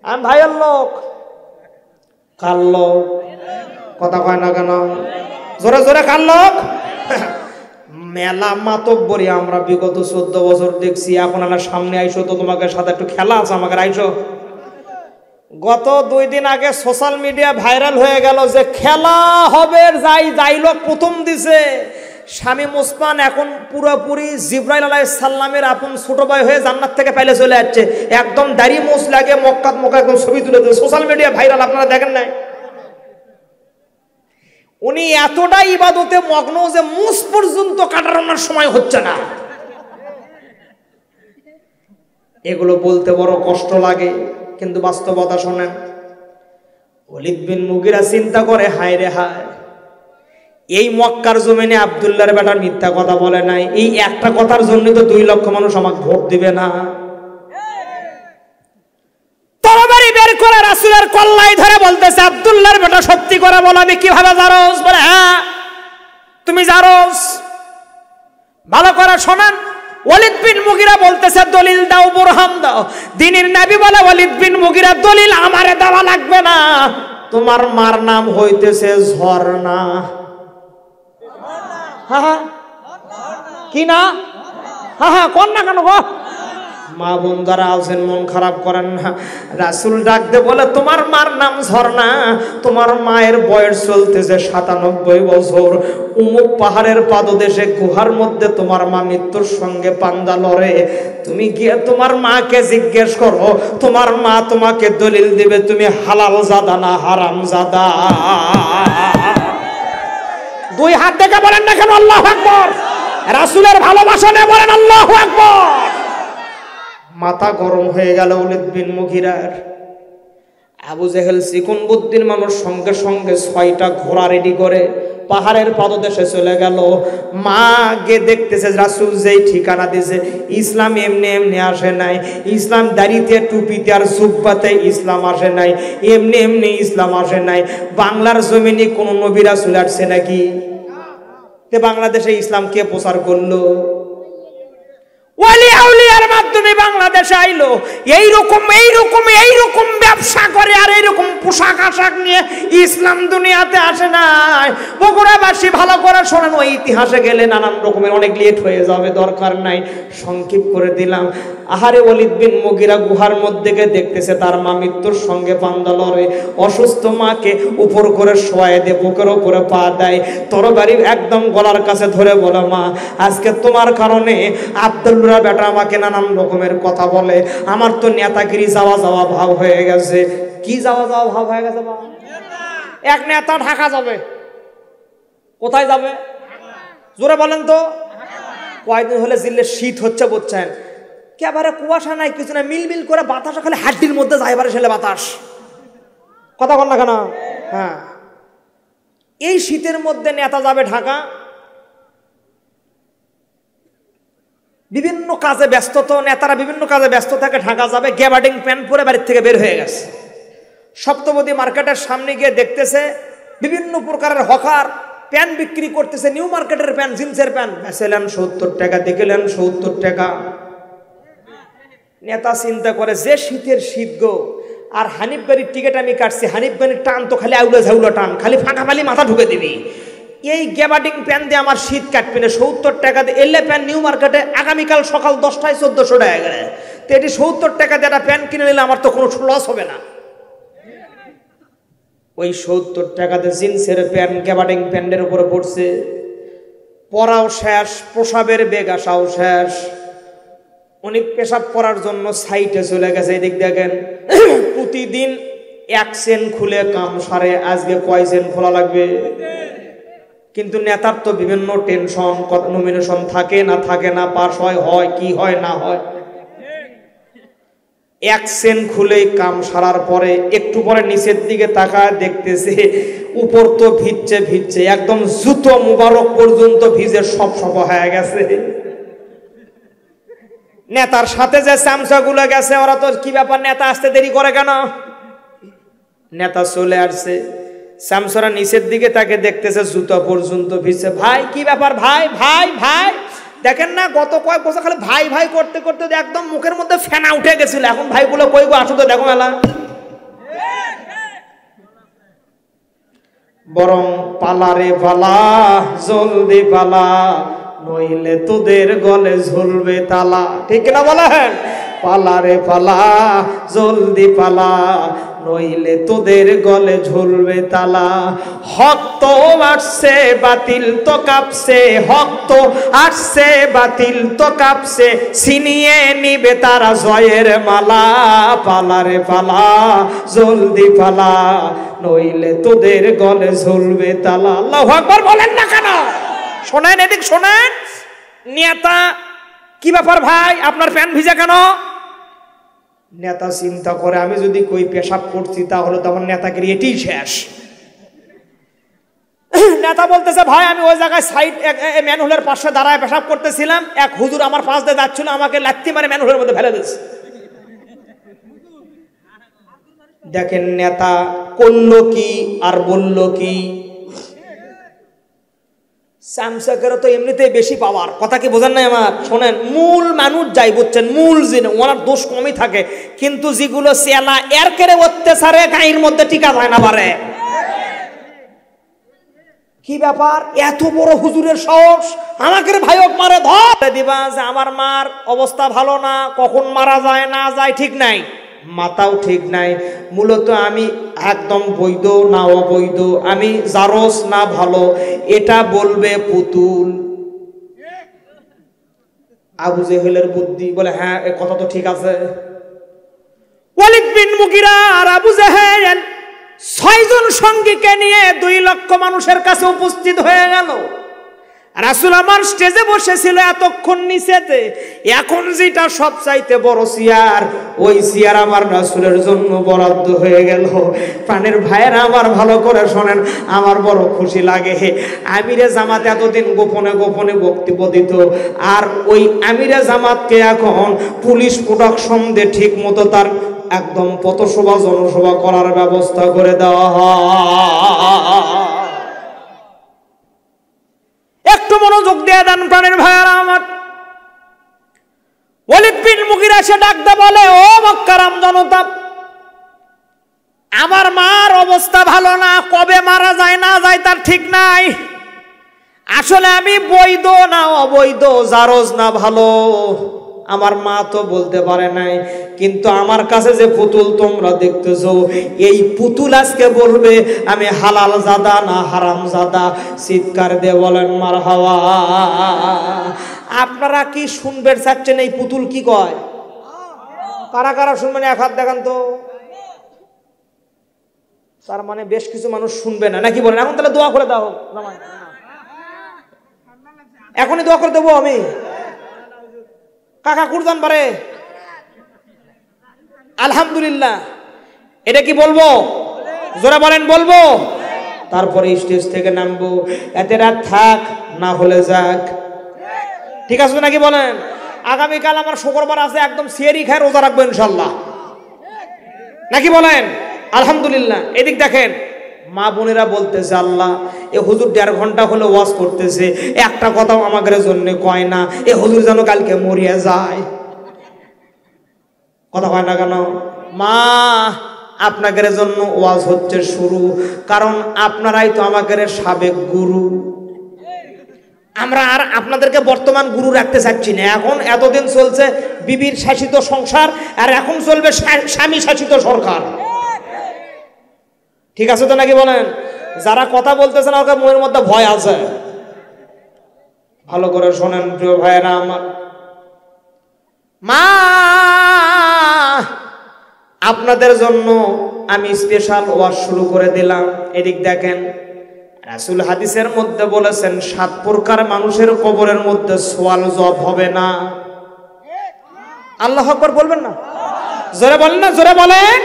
আমি ভাইয়ের লোক। কার লোক? কথা কয় না কেন? জোরে জোরে কার লোক? মেলা মাতব্বরি আমরা বিগত 14 বছর দেখছি। এখন আমার সামনে আইসো তো তোমাকে সাথে একটু খেলা আছে, আমাকে আইসো। গত 2 দিন আগে সোশ্যাল মিডিয়া ভাইরাল হয়ে গেল যে খেলা হবে, যাই লোক প্রথম দিছে শামীম ওসমান এখন পুরোপুরি জিবরাইল আলাইহিস সালামের আপন ছোট ভাই হয়ে জান্নাত থেকে পাইলে চলে যাচ্ছে। একদম দাড়ি মোছ লাগে, মক্কা একদম ছবি তুলে দিয়েছে, সোশ্যাল মিডিয়া ভাইরাল। আপনারা দেখেন নাই? উনি এতটাই ইবাদতে মগ্ন যে মুছ পর্যন্ত কাটানোর সময় হচ্ছে না। এগুলো বলতে বড় কষ্ট লাগে, কিন্তু বাস্তবতা শোনেন। ওয়ালিদ বিন মুগিরা চিন্তা করে, হায় রে হায়, এই মক্কার জমিনে আব্দুল্লাহর বেটা মিথ্যা কথা বলে নাই, এই একটা কথার জন্য তো 2 লক্ষ মানুষ আমাকে ভোট দিবে না। তরবারি বের করে রাসূলের কল্লাই ধরে বলতেছে, আব্দুল্লাহর বেটা সত্যি করে বল, আমি কিভাবে জারজ? বলে হ্যাঁ তুমি জারজ। ভালো করে শোনেন। ওয়ালিদ বিন মুগিরা বলতেছে, দলিল দাও, বুরহান দাও। দ্বীনের নবী বলে, ওয়ালিদ বিন মুগিরা, দলিল আমারে দেওয়া লাগবে না, তোমার মার নাম হইতেছে ঝর্ণা। হ্যাঁ কি না? হ্যাঁ কোন না কেন গো? মা বোনদারা আছেন, মন খারাপ করেন না। রাসূল ডাকতে বলে, তোমার মার নাম ঝর্ণা, তোমার মায়ের বয়স চলতেছে 97 বছর। উমুক পাহাড়ের পাদদেশে গুহার মধ্যে তোমার মা মৃত্যুর সঙ্গে পাঞ্জা লড়ে। তুমি গিয়ে তোমার মাকে জিজ্ঞেস করো, তোমার মা তোমাকে দলিল দিবে তুমি হালাল জাদা না হারাম জাদা। 2 হাত দেখে বলেন না কেন আল্লাহু আকবার? রাসূলের ভালোবাসা নিয়ে বলেন আল্লাহু আকবার। মাথা গরম হয়ে গেল ওয়ালিদ বিন মুগিরার। আবু জেহেল চিকন বুদ্ধির মানুষ, সঙ্গে সঙ্গে 6টা ঘোড়া রেডি করে পাহাড়ের পাদদেশে চলে গেল। মা গে দেখতেছে রাসূল যেই ঠিকানা দিয়েছে, ইসলাম এমনি এমনি আসে নাই। ইসলাম দাড়িতে, টুপিতে আর জুব্বাতে ইসলাম আসে নাই, এমনি এমনি ইসলাম আসে নাই। বাংলার জমিনে কোন নবী রাসূল আসছে নাকি? তে বাংলাদেশে ইসলাম কে প্রচার করলো? ওয়ালি আউলিয়ার মাধ্যমে বাংলাদেশে আইলো। এইরকম ব্যবসা করে আর এইরকম পোশাক আশাক নিয়ে ইসলাম দুনিয়াতে আসে নাই। বগুড়াবাসী ভালো করে শোনেন, ওই ইতিহাসে গেলে নানান রকমের অনেক লেট হয়ে যাবে, দরকার নাই, সংক্ষেপ করে দিলাম। আহারে ওয়ালিদ বিন মুগিরা গুহার মধ্যে গিয়ে দেখতেছে তার মা মৃত্যুর সঙ্গে পান্দা লড়ে। অসুস্থ মাকে উপর করে শোয়ায় দিয়ে বুকের উপরে পা দেয়, তরবারি একদম গলার কাছে ধরে বলে, মা আজকে তোমার কারণে আব্দুল্লাহ বেটা আমাকে নানান রকমের কথা বলে, আমার তো নেতাগিরি যাওয়া যাওয়া ভাব হয়ে গেছে। কি যাওয়া যাওয়া ভাব হয়ে গেছে? এক নেতা ঢাকা যাবে, কোথায় যাবে জোরে বলেন তো? কয়েকদিন হলে জিল্লে শীত হচ্ছে বুঝছেন, একেবারে কুয়াশা নাই কিছু না, মিলমিল করে বাতাস খালি হাড্ডির মধ্যে যায়, এবারে ছেলে বাতাস, কথা বল না কেন? হ্যাঁ, এই শীতের মধ্যে নেতা যাবে ঢাকা, বিভিন্ন কাজে ব্যস্ত, তো নেতারা বিভিন্ন কাজে ব্যস্ত থাকে, ঢাকা যাবে, গ্যাবার্ডিং প্যান্ট পরে বাড়ির থেকে বের হয়ে গেছে। সপ্তপদী মার্কেটের সামনে গিয়ে দেখতেছে বিভিন্ন প্রকারের হকার প্যান্ট বিক্রি করতেছে, নিউ মার্কেটের প্যান্ট, জিন্সের প্যান্ট বেচেলেন 70 টাকা, দেখলেন 70 টাকা। নেতা চিন্তা করে, যে শীতের শীত গো, আর হানিফ গাড়ির টিকিট আমি কাটছি, হানিফ গাড়ির টান তো খালি আউলা ঝাউলা টান, খালি ফাঁকা ফালি মাথা ঢুকে দিবি, এই গ্যাবার্ডিং প্যান্ট দিয়ে আমার শীত কাটবি না। 70 টাকা দিয়ে এলে প্যান্ট নিউ মার্কেটে আগামীকাল সকাল 10টায় 1400 টাকা গেলে, তো এটি 70 টাকা দিয়ে একটা প্যান্ট কিনে নিলে আমার তো কোনো লস হবে না। ওই 70 টাকাতে জিন্সের প্যান্ট গ্যাবার্ডিং প্যান্টের উপরে পড়ছে, পরাও শেষ, প্রসাবের বেগ আসাও শেষ। উনি পেশাব করার জন্য সাইটে চলে গেছে। এদিক দেখেন, প্রতিদিন 1 চেন খুলে কাম সারে, আজকে কয় চেন খোলা লাগবে? কিন্তু নেতার তো বিভিন্ন টেনশন, নমিনেশন থাকে না, পাস হয় কি হয় না হয়। 1 চেন খুলেই কাম সারার পরে একটু পরে নিচের দিকে তাকায় দেখতেছে উপর তো ভিজছে, একদম জুতো মুবারক পর্যন্ত ভিজে সব হয়ে গেছে। নেতার সাথে যে চামচাগুলো গেছে, ওরা তো কি ব্যাপার, নেতা আসতে দেরি করে কেন? নেতা চলে আসছে, চামচরা নিচের দিকে তাকে দেখতেছে জুতো পর্যন্ত ভিজছে। ভাই কি ব্যাপার? ভাই দেখেন না, গত কয়েক বছর খালি ভাই করতে করতে একদম মুখের মধ্যে ফেনা উঠে গেছিল, এখন ভাই বলে কই গো, আসো তো দেখো মেলা। বরং পালারে পালা, জলদি পালা, নইলে তোদের গলে ঝুলবে তালা, ঠিক না বলেন? পালারে পালা, জলদি পালা, নইলে তোদের গলে ঝুলবে তালা। হক তো আসছে, বাতিল তো কাঁপছে, হক তো আসছে, বাতিল তো কাঁপছে, ছিনিয়ে নিবে তারা জয়ের মালা। পালারে পালা, জলদি পালা, নইলে তোদের গলে ঝুলবে তালা। আল্লাহু আকবার বলেন না কেন? শোনেন, এদিক শোনেন। নেতা কি ব্যাপার ভাই, আপনার প্যান্ট ভিজা কেন? নেতা চিন্তা করে, আমি যদি কই পেশাব করছি তাহলে তখন নেতাগিরি এটাই শেষ। নেতা বলতেছে, ভাই আমি ওই জায়গায় সাইড ম্যানহোলের পাশে দাঁড়ায় পেশাব করতেছিলাম, এক হুজুর আমার পাশ দিয়ে যাচ্ছিল, আমাকে লাত্তি মারে ম্যানহোলের মধ্যে ফেলে দিয়েছে। দেখেন নেতা করলো কি আর বলল কি। স্যামসাকেরও তো এমনিতেই বেশি পাওয়ার, কথা কি বোঝেন নাই আমার? শোনেন, মূল মানুষ যাই বুঝছেন, মূল জিনিস ওনার দোষ কমই থাকে, কিন্তু যেগুলো চেলা এর কেড়ে অত্যাচারে গায়ের মধ্যে টিকা যায় না পারে। কি ব্যাপার, এত বড় হুজুরের সাহস, আমাকে ভাইক মারে ধরে দিবা যে আমার মার অবস্থা ভালো না, কখন মারা যায় না যায় ঠিক নাই, মাথাও ঠিক নাই। মূলত আমি একদম বৈধ না অবৈধ, আমি জারস না ভালো, এটা বলবে পুতুল। আবু জেহেলের বুদ্ধি বলে, হ্যাঁ এ কথা তো ঠিক আছে। ওয়ালিদ বিন মুগিরা আর আবু জেহেল 6 জন সঙ্গীকে নিয়ে 2 লক্ষ মানুষের কাছে উপস্থিত হয়ে গেল। রাসূল আমার স্টেজে বসেছিল এতক্ষণ নিচেতে, এখন যেটা সবচাইতে বড় চেয়ার, ওই চেয়ার আমার রাসূলের জন্য বরাদ্দ হয়ে গেল। প্রাণের ভাইয়েরা আমার ভালো করে শোনেন, আমার বড় খুশি লাগে। আমিরে জামাত এতদিন গোপনে গোপনে বক্তব্য দিত, আর ওই আমিরে জামাতকে এখন পুলিশ প্রোটেকশন দিয়ে ঠিক মতো তার একদম পথসভা জনসভা করার ব্যবস্থা করে দেওয়া হয়। মনোযোগ দিয়ে দেন প্রাণের ভাইয়ারা আমার। ওয়ালিদ বিন মুগিরা সে ডাকতে বলে, ও মক্কার জনতা, আমার মার অবস্থা ভালো না, কবে মারা যায় না যায় তার ঠিক নাই। আসলে আমি বৈধ না অবৈধ, জারজ না ভালো, আমার মা তো বলতে পারে নাই। কিন্তু আমার কাছে যে পুতুল তোমরা দেখতেছো, এই পুতুল আজকে বলবে আমি হালাল জাদা না হারাম জাদা। চিৎকার দিয়ে বলেন মারহাবা। আপনারা কি শুনবেন চাচ্ছেন এই পুতুল কি কয়? কারা কারা শুনবেন এক হাত দেখান তো। তার মানে বেশ কিছু মানুষ শুনবে না, নাকি বলেন? এখন তাহলে দোয়া করে দাও, এখনই দোয়া করে দেবো আমি। কাকা কুরদান পারে আলহামদুলিল্লাহ, এটা কি বলবো? জোরে বলেন বলবো। তারপরে স্টেজ থেকে নামবো, এতে রাত থাক না হলে যাক, ঠিক আছে নাকি বলেন? আগামীকাল আমার শুক্রবার আছে, একদম সিয়ারি খায় রোজা রাখবো ইনশাল্লাহ, নাকি বলেন? আলহামদুলিল্লাহ। এদিক দেখেন, মা বোনেরা বলতেছে, আল্লাহ এ হুজুর 1.5 ঘন্টা হলে ওয়াজ করতেছে, একটা কথাও আমাদের জন্য কয় না, এ হুজুর যেন কালকে মরিয়া যায়। কথা কয় না কেন? মা, আপনাদের জন্য ওয়াজ হচ্ছে শুরু, কারণ আপনারাই তো আমাদের সাবেক গুরু। আমরা আর আপনাদেরকে বর্তমান গুরু রাখতে চাচ্ছি না। এখন এতদিন চলছে বিবির শাসিত সংসার, আর এখন চলবে স্বামী শাসিত সরকার, ঠিক আছে তো নাকি বলেন? যারা কথা বলতেছে না, ওকে মনের মধ্যে ভয় আছে। ভালো করে শোনেন প্রিয় ভাইয়েরা আমার। মা, আপনাদের জন্য আমি স্পেশাল ওয়াজ শুরু করে দিলাম। এদিক দেখেন, রাসূল হাদিসের মধ্যে বলেছেন 7 প্রকার মানুষের কবরের মধ্যে সওয়াল জবাব হবে না। আল্লাহু আকবার বলবেন না? জোরে বলেন না, জোরে বলেন।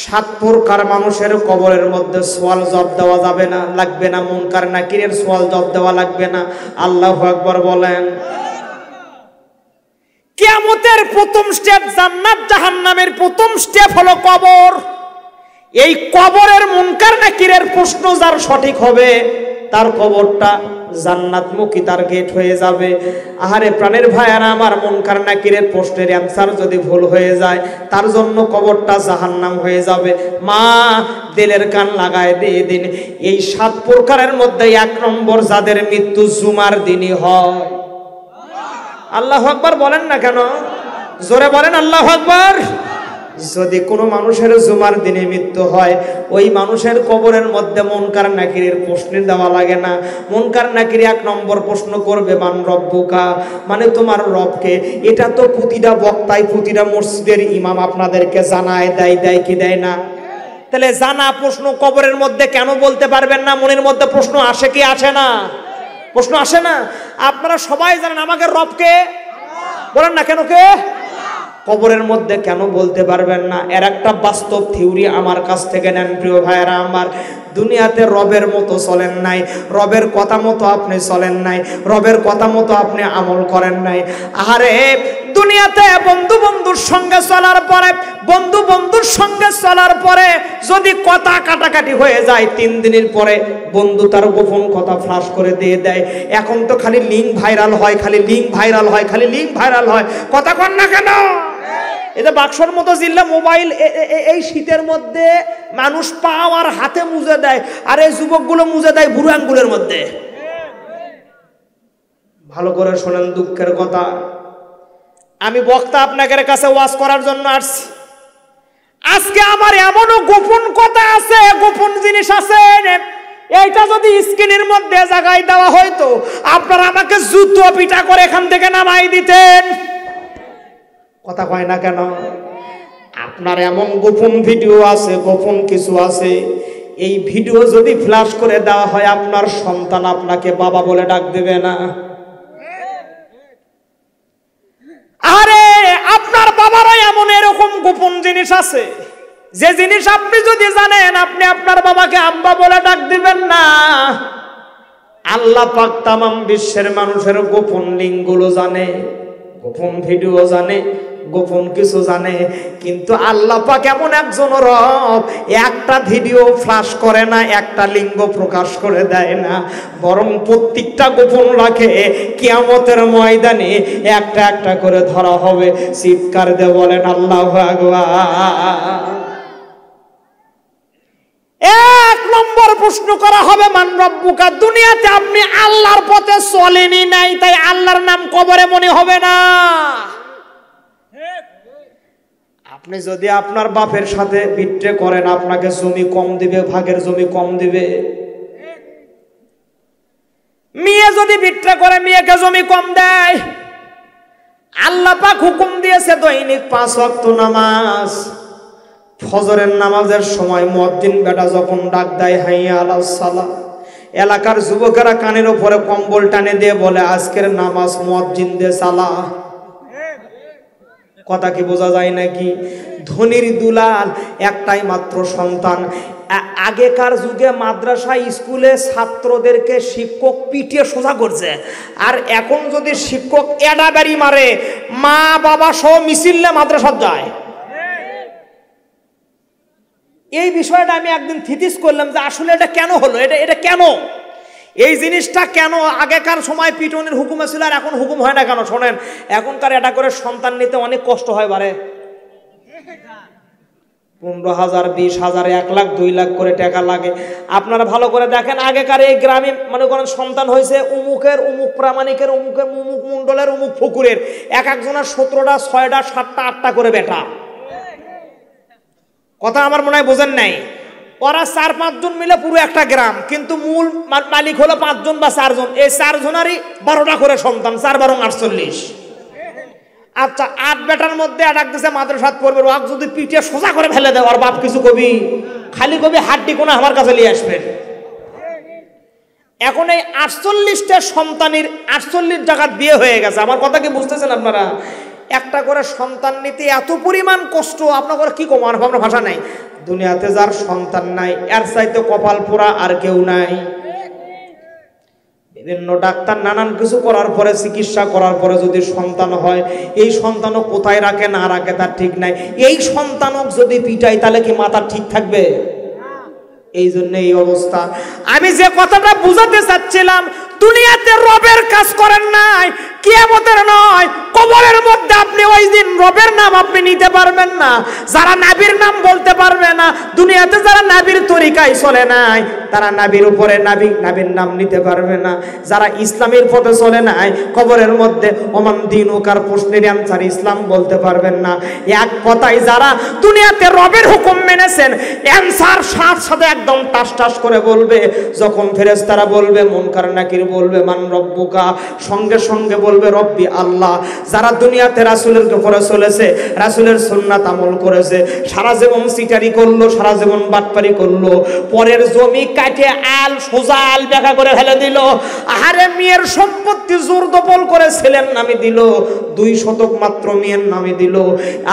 7 প্রকার মানুষের কবরের মধ্যে সওয়াল জবাব দেওয়া যাবে না, লাগবে না। মুনকার নাকিরের সওয়াল জবাব দেওয়া লাগবে না। আল্লাহু আকবার বলেন। কিয়ামতের প্রথম স্টেপ জান্নাত জাহান্নামের প্রথম স্টেপ হলো কবর। এই কবরের মুনকার নাকিরের প্রশ্ন যার সঠিক হবে, তার কবরটা জান্নাতমুখী, তার গেট হয়ে যাবে। আহারে প্রাণের ভাইয়ারা আমার, মুনকার নাকিরের প্রশ্নের অ্যান্সার যদি ভুল হয়ে যায়, তার জন্য কবরটা জাহান্নাম হয়ে যাবে। মা, দিলের কান লাগায় দিয়ে দিন, এই 7 প্রকারের মধ্যে 1 নম্বর, যাদের মৃত্যু জুমার দিনই হয়। আল্লাহু আকবার বলেন না কেন? জোরে বলেন আল্লাহু আকবার। যদি কোনো মানুষের জুমার দিনে মৃত্যু হয়, ওই মানুষের কবরের মধ্যে মুনকার নাকিরের প্রশ্ন দেওয়া লাগে না। মুনকার নাকির 1 নম্বর প্রশ্ন করবে, মান রব্বুকা, মানে তোমার রবকে। এটা তো প্রতিটা বক্তায়, প্রতিটা মসজিদের ইমাম আপনাদেরকে জানায়, দেয় কি দেয় না? তাহলে জানা প্রশ্ন কবরের মধ্যে কেন বলতে পারবেন না? মনের মধ্যে প্রশ্ন আসে কি আসে না? প্রশ্ন আসে না? আপনারা সবাই জানেন আমাদের রবকে, বলেন না কেন কে? কবরের মধ্যে কেন বলতে পারবেন না? এর একটা বাস্তব থিওরি আমার কাছ থেকে নেন প্রিয় ভাইয়েরা আমার। দুনিয়াতে রবের মতো চলেন নাই, রবের কথা মতো আপনি চলেন নাই, রবের কথা মতো আপনি আমল করেন নাই। আরে দুনিয়াতে বন্ধুর সঙ্গে চলার পরে, বন্ধুর সঙ্গে চলার পরে যদি কথা কাটাকাটি হয়ে যায়, 3 দিনের পরে বন্ধু তার গোপন কথা ফ্লাশ করে দিয়ে দেয়। এখন তো খালি লিঙ্ক ভাইরাল হয়, খালি লিঙ্ক ভাইরাল হয়, খালি লিঙ্ক ভাইরাল হয়। কথা কন না কেন? এই যে বাক্সর মতো জিল্লা মোবাইল, এই শীতের মধ্যে মানুষ পাও আর হাতে মুজে দেয়, আর এই যুবকগুলো মুজে দেয় বুড়ো আঙ্গুলের মধ্যে। ভালো করে শোনেন দুঃখের কথা। আমি বক্তা আপনাদের কাছে ওয়াজ করার জন্য আসছি। আজকে আমার এমনও গোপন কথা আছে, গোপন জিনিস আছে, এইটা যদি স্ক্রিনের মধ্যে জায়গায় দেওয়া হয়তো, আপনারা আমাকে জুতো পিটা করে এখান থেকে নামাই দিতেন। কথা কয় না কেন? আপনার এমন গোপন ভিডিও আছে, গোপন কিছু আছে, এই ভিডিও যদি ফ্ল্যাশ করে দেওয়া হয়, আপনার সন্তান আপনাকে বাবা বলে ডাক দেবে না। আরে আপনার বাবারও এমন এরকম গোপন জিনিস আছে, যে জিনিস আপনি যদি জানেন, আপনি আপনার বাবাকে আব্বা বলে ডাক দিবেন না। আল্লাহ পাক তামাম বিশ্বের মানুষের গোপন লিঙ্কগুলো জানে, গোপন ভিডিও জানে, গোপন কিছু জানে। কিন্তু আল্লাহ পাক এমন একজন রব, একটা ভিডিও ফ্লাশ করে না, একটা লিঙ্গ প্রকাশ করে দেয় না, বরং প্রত্যেকটা গোপন রাখে। কিয়ামতের ময়দানে একটা একটা করে ধরা হবে। চিৎকার দিয়ে বলেন আল্লাহু আকবার। এক নম্বর প্রশ্ন করা হবে মান রব্বুকা। দুনিয়াতে আপনি আল্লাহর পথে চলেনি নাই, তাই আল্লাহর নাম কবরে মনে হবে না। আপনি যদি আপনার বাপের সাথে বিট্রে করেন, আপনাকে জমি কম দিবে, ভাগের জমি কম দিবে। মেয়ে যদি বিট্রে করে, মেয়েকে জমি কম দেয়। আল্লাহ পাক হুকুম দিয়েছে দৈনিক 5 ওয়াক্ত নামাজ। ফজরের নামাজের সময় মুয়াজ্জিন বেটা যখন ডাক দেয় হাইয়া আলাস সালাহ, এলাকার যুবকেরা কানের উপরে কম্বল টানে দিয়ে বলে আজকের নামাজ মুয়াজ্জিন দে সালাহ। কথা কি বোঝা যায় নাকি? ধনির দুলাল, একটাই মাত্র সন্তান। আগেকার যুগে মাদ্রাসা স্কুলে ছাত্রদেরকে শিক্ষক পিটিয়ে সোজা করছে, আর এখন যদি শিক্ষক এডাবাড়ি মারে, মা বাবা সহ মিছিলে মাদ্রাসা যায়। এই বিষয়টা আমি একদিন থিতিস করলাম যে আসলে এটা কেন হলো, এটা কেন, এই জিনিসটা কেন? আগেকার সময় পিটনের হুকুম ছিল, আর এখন হুকুম হয় না কেন? শোনেন, এখনকার এটা করে সন্তান নিতে অনেক কষ্ট হয়। বারে 15,000, 20,000, 1 লাখ, 2 লাখ করে টাকা লাগে। আপনারা ভালো করে দেখেন, আগেকার এই গ্রামে মনে করেন সন্তান হয়েছে অমুকের, অমুক প্রামাণিকের, অমুকের, অমুক মন্ডলের, অমুক ফকুরের, এক একজনের 17টা, 6টা, 7টা, 8টা করে বেটা। কথা আমার মনে হয় বোঝেন নাই। ওরা 4-5 জন মিলে পুরো একটা গ্রাম, কিন্তু মূল মালিক হলো 5 জন বা 4 জন। এই 4 জনেরই 12টা করে সন্তান, 4 12 48। আচ্ছা, 8 বেটার মধ্যে আটাক দিছে মাদ্রাসাত পড়বে, ওয়াক যদি পিঠে সোজা করে ফেলে দেয়, আর বাপ কিছু কবি, খালি কবি হাড্ডি কোনা আমার কাছে নিয়ে আসবেন। এখন এই 48টা সন্তানের 48 জায়গা বিয়ে হয়ে গেছে। আমার কথা কি বুঝতেছেন আপনারা? একটা করে সন্তান নিতে এত পরিমাণ কষ্ট, আপনার কি কম, আপনার ভাষা নাই। দুনিয়াতে যার সন্তান নাই, এর চাইতে কপাল পোড়া আর কেউ নাই। বিভিন্ন ডাক্তার নানান কিছু করার পরে, চিকিৎসা করার পরে যদি সন্তান হয়, এই সন্তানও কোথায় রাখে না রাখে তার ঠিক নাই। এই সন্তানও যদি পিটাই, তাহলে কি মাথা ঠিক থাকবে? এই জন্য এই অবস্থা। আমি যে কথাটা বুঝাতে চাচ্ছিলাম, দুনিয়াতে রবের কাজ করেন নাই, কিয়ামতের নয়, কবরের মধ্যে আপনি ওই দিন রবের নাম আপনি নিতে পারবেন না। যারা নাবির নাম বলতে পারবে না, দুনিয়াতে যারা নাবির তরিকায় চলে নাই, তারা নাবির উপরে নাবির নাম নিতে পারবে না। যারা ইসলামের পথে চলে নাই, কবরের মধ্যে ওমান দিনুকার প্রশ্নের অ্যানসার ইসলাম বলতে পারবেন না। এক কথায় যারা দুনিয়াতে রবের হুকুম মেনেছেন, অ্যানসার সাথে একদম টাস টাস করে বলবে। যখন ফেরেশতারা বলবে, মুনকার নাকির বলবে মান রব্বুকা, সঙ্গে সঙ্গে বলবে রব্বি আল্লাহ। যারা দুনিয়াতে রাসূলের উপরে চলেছে, রাসূলের সুন্নাত আমল করেছে, সারা জীবন সিটারি করলো, সারা জীবন বাটপারি করলো, পরের জমি কাটে আল সোজা আল বেকা করে ফেলে দিল। আহারে, মেয়ের সম্পত্তি জোর দখল করে ছেলের নামে দিল, 2 শতক মাত্র মেয়ের নামে দিল।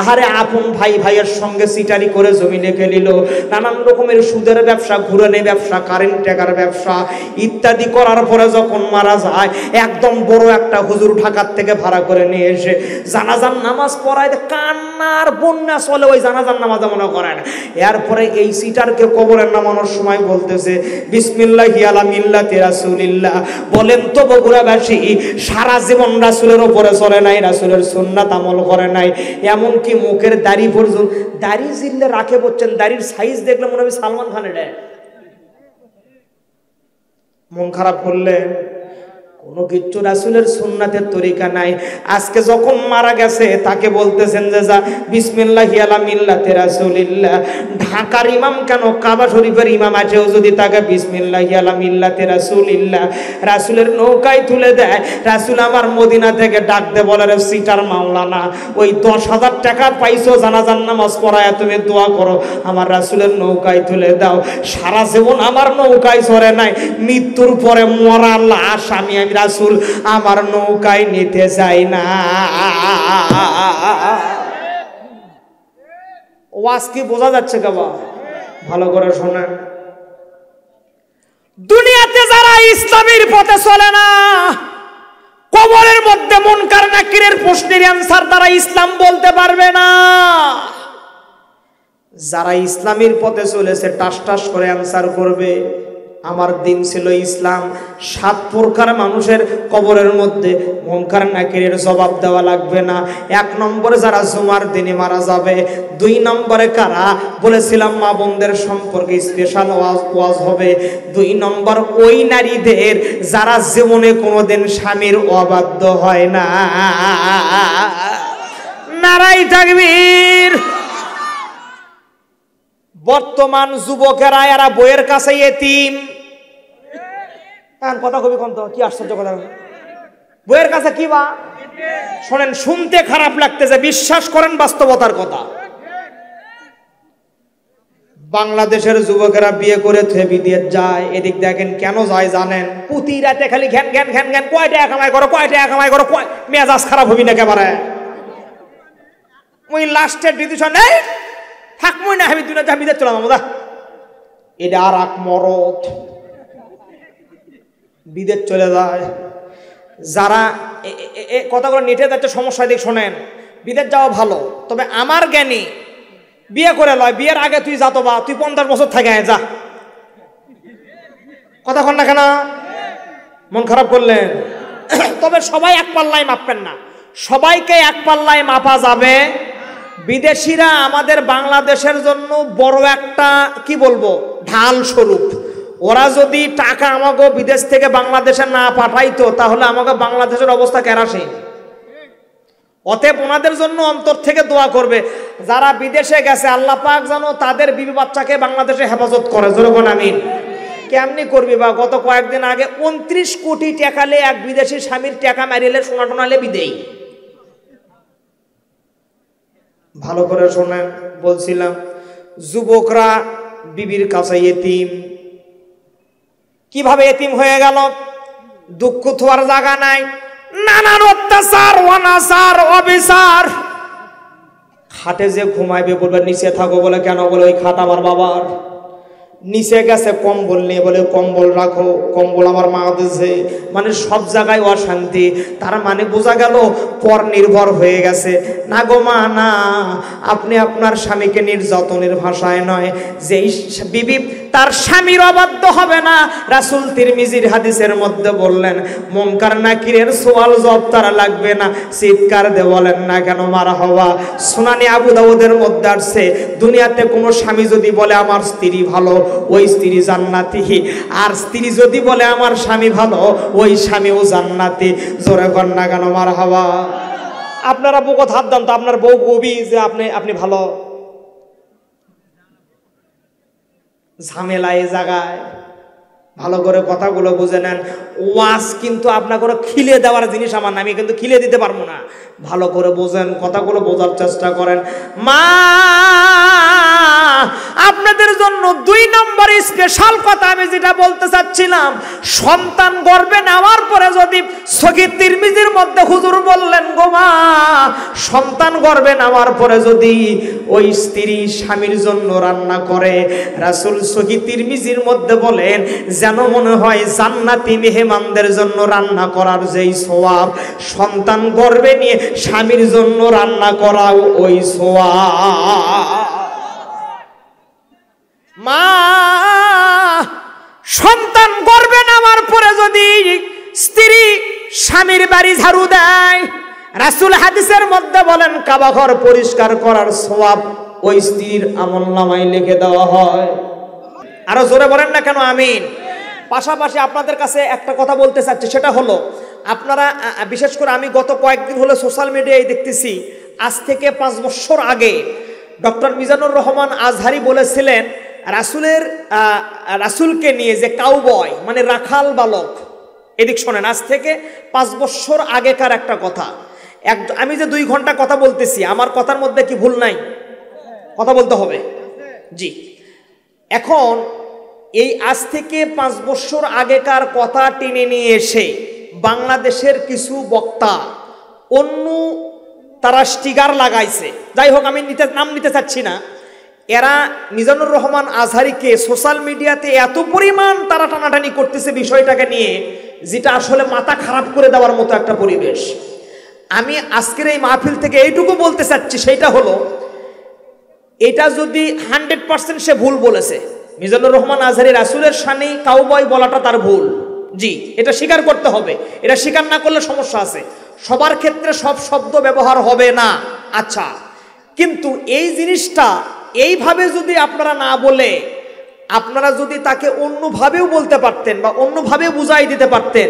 আহারে, আপন ভাইয়ের সঙ্গে সিটারি করে জমি লিখে নিল, নানান রকমের সুদের ব্যবসা, ঘুরানি ব্যবসা, কারেন্ট টাকার ব্যবসা ইত্যাদি করার পরে যখন মারা যায়, একদম বড় একটা হুজুর ঢাকার থেকে ভাড়া করে নিয়ে এসে জানাজার নামাজ পড়ায়, কান্নার বন্যা চলে ওই জানাজার নামাজ মনে করেন। এরপরে এই সিটারকে কবরে নামানোর সময় বলতেছে বিসমিল্লাহি আলা মিল্লাতি রাসূলিল্লাহ। বলেন তো বগুড়াবাসী, সারা জীবন রাসূলের উপরে চলে নাই, রাসূলের সুন্নাত আমল করে নাই, এমনকি মুখের দাড়ি পর্যন্ত, দাড়ি জিল্লে রাখে বলছেন, দাড়ির সাইজ দেখলে মনে হবে সালমান খানের। মন খারাপ করলে কোনো কিচ্ছু রাসূলের সুন্নাতের তরিকা নাই। আজকে যখন মারা গেছে, তাকে বলতেছেন যে যা বিসমিল্লাহি আলা মিল্লাতি রাসূলিল্লাহ। ঢাকার ইমাম কেন, কাবা শরীফের ইমাম আছেও যদি তাকে বিসমিল্লাহি আলা মিল্লাতি রাসূলিল্লাহ রাসূলের নৌকায় তুলে দেয়, রাসূল আমার মদিনা থেকে ডাক দে, বলে রে সিটার মাওলানা, ওই 10,000 টাকা পাইছো, জানাজার নামাজ পড়ায় তুমি দোয়া করো, আমার রাসূলের নৌকায় তুলে দাও। সারা জীবন আমার নৌকায় চড়ে নাই, মৃত্যুর পরে মরা লাশ আমি রাসূল আমার নৌকায় নিতে চাই না। ওয়াজ কি বোঝা যাচ্ছে বাবা? ভালো করে শোনেন। দুনিয়াতে যারা ইসলামের পথে চলে না, কবরের মধ্যে মুনকার নাকিরের প্রশ্নের অ্যানসার দ্বারা ইসলাম বলতে পারবে না। যারা ইসলামের পথে চলেছে টাস টাস করে অ্যানসার করবে। আমার দিন ছিল ইসলাম। 7 প্রকার মানুষের কবরের মধ্যে মুনকার নাকিরের জবাব দেওয়া লাগবে না। 1 নম্বরে যারা জুমার দিনে মারা যাবে। 2 নম্বরে কারা বলেছিলাম মা বোনদের সম্পর্কে স্পেশাল ওয়াজ হবে। 2 নম্বর ওই নারীদের যারা জীবনে কোনোদিন স্বামীর অবাধ্য হয় না। নারাই তাকবীর। বর্তমান যুবকেরা এরা বইয়ের কাছে এতিম। কথা কবি কন্ত কি আশ্চর্য কথা, বইয়ের কাছে কি বা শোনেন, শুনতে খারাপ লাগতেছে, বিশ্বাস করেন বাস্তবতার কথা। বাংলাদেশের যুবকেরা বিয়ে করে বিদেশ যায়। এদিক দেখেন কেন যায় জানেন? প্রতি রাতে খালি ঘ্যান ঘ্যান ঘ্যান ঘ্যান, কয় টাকা কামাই করো, কয় টাকা কামাই করো, মেজাজ খারাপ হবি না একেবারে। ওই লাস্টের ডিসিশন নেই, থাকবই না, আমি দুনিয়া বিদেশ চলাম আমরা। এটা আর এক মরদ বিদেশ চলে যায়। যারা কথাগুলো নেটে যাচ্ছে সমস্যা দিক শোনেন, বিদেশ যাওয়া ভালো, তবে আমার জ্ঞানী বিয়ে করে লয়। বিয়ের আগে তুই যা, তো বা তুই 50 বছর থেকে যা। কথা কন না কেন? মন খারাপ করলেন? তবে সবাই এক পাল্লায় মাপবেন না, সবাইকে এক পাল্লায় মাপা যাবে। বিদেশিরা আমাদের বাংলাদেশের জন্য বড় একটা কি বলবো ঢাল স্বরূপ। ওরা যদি টাকা আমাকে বিদেশ থেকে বাংলাদেশে না পাঠাইতো তাহলে আমাকে বাংলাদেশের অবস্থা কেরাসিন। অতএব ওনাদের জন্য অন্তর থেকে দোয়া করবে। যারা বিদেশে গেছে আল্লাহ পাক যেন তাদের বিবি বাচ্চাকে বাংলাদেশে হেফাজত করে। জোরে আমিন। কেমনি করবি বা? গত কয়েকদিন আগে 29 কোটি টাকালে এক বিদেশি স্বামীর টাকা মারিলে সোনা টোনালে বিদেই। ভালো করে শোনেন, বলছিলাম যুবকরা বিবির কাছে এতিম। কিভাবে এতিম হয়ে গেল? দুঃখ থোয়ার জায়গা নাই, নানান অত্যাচার, অনাচার, অবিচার। খাটে যে ঘুমাইবে বলবে নিচে থাকো, বলে কেন? বলে ওই খাট আমার বাবার। নিচে গেছে কম্বল নিয়ে, বলে কম্বল রাখো, কম্বল আমার মা দিয়েছে। মানে সব জায়গায় অশান্তি। তার মানে বোঝা গেল পর নির্ভর হয়ে গেছে। না গো মা না, আপনি আপনার স্বামীকে নির্যাতনের ভাষায় নয়, যেই বিবি তার স্বামীর অবাধ্য হবে না, রাসূল তিরমিজির হাদিসের মধ্যে বললেন মুনকার নাকিরের সওয়াল জবাব তারা লাগবে না। চিৎকার দিয়ে বলেন না কেন মারহাবা। সুনানি আবু দাউদের মধ্যে আসছে, দুনিয়াতে কোনো স্বামী যদি বলে আমার স্ত্রী ভালো, ওই স্ত্রী জান্নাতি। আর স্ত্রী যদি বলে আমার স্বামী ভালো, ওই স্বামীও জান্নাতি। জোরে কর না কেন মারহাবা। আপনারা বুকত হাত দেন তো, আপনার বউ কবি যে আপনি ভালো। ঝামেলা এই জায়গায়, ভালো করে কথাগুলো বুঝে নেন। ওয়াজ কিন্তু আপনার কোনো খিলে দেওয়ার জিনিস আমার না, আমি কিন্তু খিলে দিতে পারবো না। ভালো করে বোঝেন, কথাগুলো বোঝার চেষ্টা করেন। মা আপনাদের জন্য 2 নম্বর স্পেশাল কথা আমি যেটা বলতে চাচ্ছিলাম, সন্তান গর্ভে নেওয়ার পরে যদি সহিহ তিরমিজির মধ্যে হুজুর বললেন গো মা, সন্তান গর্ভে নেওয়ার পরে যদি ওই স্ত্রী স্বামীর জন্য রান্না করে, রাসূল সহিহ তিরমিজির মধ্যে বলেন যেন মনে হয় জান্নাতি মেহমানদের জন্য রান্না করার যেই সওয়াব, সন্তান গর্ভে নিয়ে স্বামীর জন্য রান্না করাও ওই সওয়াব। মা সন্তান গর্ভে নেওয়ার পরে যদি স্ত্রী স্বামীর বাড়ি ঝাড়ু দেয়, রাসূল হাদিসের মধ্যে বলেন কাবা ঘর পরিষ্কার করার সওয়াব ওই স্ত্রীর আমলনামায় লিখে দেওয়া হয়। আরো জোরে বলেন না কেন আমিন। পাশাপাশি আপনাদের কাছে একটা কথা বলতে চাচ্ছি, সেটা হলো আপনারা বিশেষ করে আমি গত কয়েকদিন হলো সোশ্যাল মিডিয়ায় দেখতেছি, আজ থেকে 5 বছর আগে ডক্টর মিজানুর রহমান আজহারি বলেছিলেন রাসূলকে নিয়ে যে কাউবয় মানে রাখাল বালক। এদিক শোনেন, আজ থেকে 5 বছর আগেকার একটা কথা। আমি যে 2 ঘন্টা কথা বলতেছি, আমার কথার মধ্যে কি ভুল নাই? কথা বলতে হবে জি। এখন এই আজ থেকে 5 বছর আগেকার কথা টেনে নিয়ে এসে বাংলাদেশের কিছু বক্তা অন্য তারা স্টিকার লাগাইছে। যাই হোক, আমি নাম নিতে চাচ্ছি না। এরা মিজানুর রহমান আজহারীকে সোশ্যাল মিডিয়াতে এত পরিমাণ তারা টানাটানি করতেছে বিষয়টাকে নিয়ে, যেটা আসলে মাথা খারাপ করে দেওয়ার মতো একটা পরিবেশ। আমি আজকের এই মাহফিল থেকে এইটুকু বলতে চাচ্ছি, সেইটা হলো এটা যদি 100% সে ভুল বলেছে, মিজানুর রহমান আজহারী রাসূলের শানে কাউবয় বলাটা তার ভুল, জি এটা স্বীকার করতে হবে। এটা স্বীকার না করলে সমস্যা আছে। সবার ক্ষেত্রে সব শব্দ ব্যবহার হবে না, আচ্ছা, কিন্তু এই জিনিসটা এইভাবে যদি আপনারা না বলে আপনারা যদি তাকে অন্যভাবেও বলতে পারতেন বা অন্যভাবে বুঝাই দিতে পারতেন,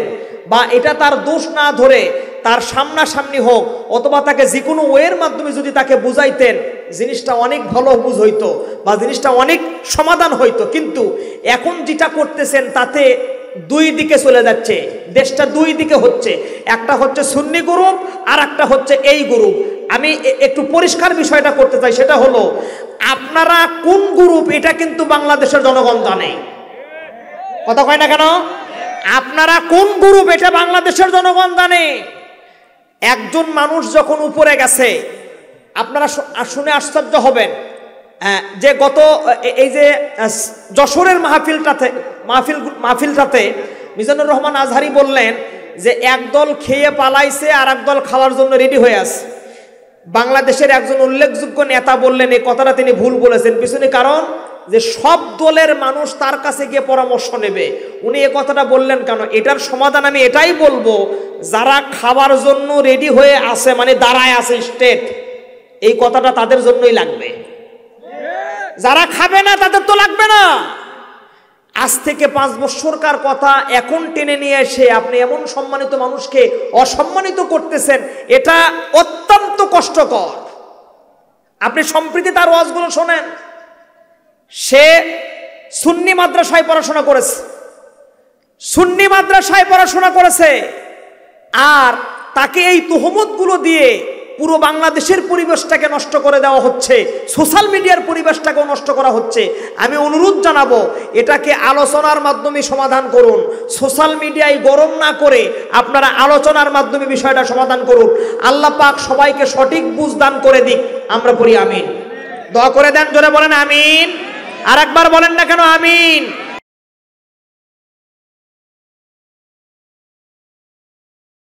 বা এটা তার দোষ না ধরে তার সামনাসামনি হোক অথবা তাকে যে কোনো ওয়ের মাধ্যমে যদি তাকে বুঝাইতেন, জিনিসটা অনেক ভালো বুঝ হইতো বা জিনিসটা অনেক সমাধান হইতো। কিন্তু এখন যেটা করতেছেন তাতে দুই দিকে চলে যাচ্ছে, দেশটা দুই দিকে হচ্ছে, একটা হচ্ছে সুন্নি গ্রুপ আর একটা হচ্ছে এই গ্রুপ। আমি একটু পরিষ্কার বিষয়টা করতে চাই, সেটা হলো আপনারা কোন গ্রুপ এটা কিন্তু বাংলাদেশের জনগণ জানে। কথা কয় না কেন? আপনারা কোন গ্রুপ এটা বাংলাদেশের জনগণ জানে। একজন মানুষ যখন উপরে গেছে, আপনারা শুনে আশ্চর্য হবেন যে গত এই যে যশোরের মাহফিলটাতে মিজানুর রহমান আজহারী বললেন যে একদল খেয়ে পালাইছে আর একদল খাওয়ার জন্য রেডি হয়ে আছে। বাংলাদেশের একজন উল্লেখযোগ্য নেতা বললেন এই কথাটা তিনি ভুল বলেছেন, পিছনে কারণ যে সব দলের মানুষ তার কাছে গিয়ে পরামর্শ নেবে। উনি এ কথাটা বললেন কেন? এটার সমাধান আমি এটাই বলবো, যারা খাবার জন্য রেডি হয়ে আছে মানে দাঁড়ায় আছে স্টেট, এই কথাটা তাদের জন্যই লাগবে। যারা খাবে না তাদের তো লাগবে না। আজ থেকে 5 বছরকার কথা এখন টেনে নিয়ে এসে আপনি এমন সম্মানিত মানুষকে অসম্মানিত করতেছেন, এটা অত্যন্ত কষ্টকর। আপনি সম্প্রতি তার ওয়াজগুলো শোনেন, সে সুন্নি মাদ্রাসায় পড়াশোনা করেছে, আর তাকে এই তুহমতগুলো দিয়ে পুরো বাংলাদেশের পরিবেশটাকে নষ্ট করে দেওয়া হচ্ছে, সোশ্যাল মিডিয়ার পরিবেশটাকেও নষ্ট করা হচ্ছে। আমি অনুরোধ জানাবো এটাকে আলোচনার মাধ্যমে সমাধান করুন, সোশ্যাল মিডিয়ায় গরম না করে আপনারা আলোচনার মাধ্যমে বিষয়টা সমাধান করুন। আল্লাহ পাক সবাইকে সঠিক বুঝ দান করে দিক, আমরা পড়ি আমিন। দোয়া করে দেন, জোরে বলেন আমিন। আর একবার বলেন না কেন আমিন।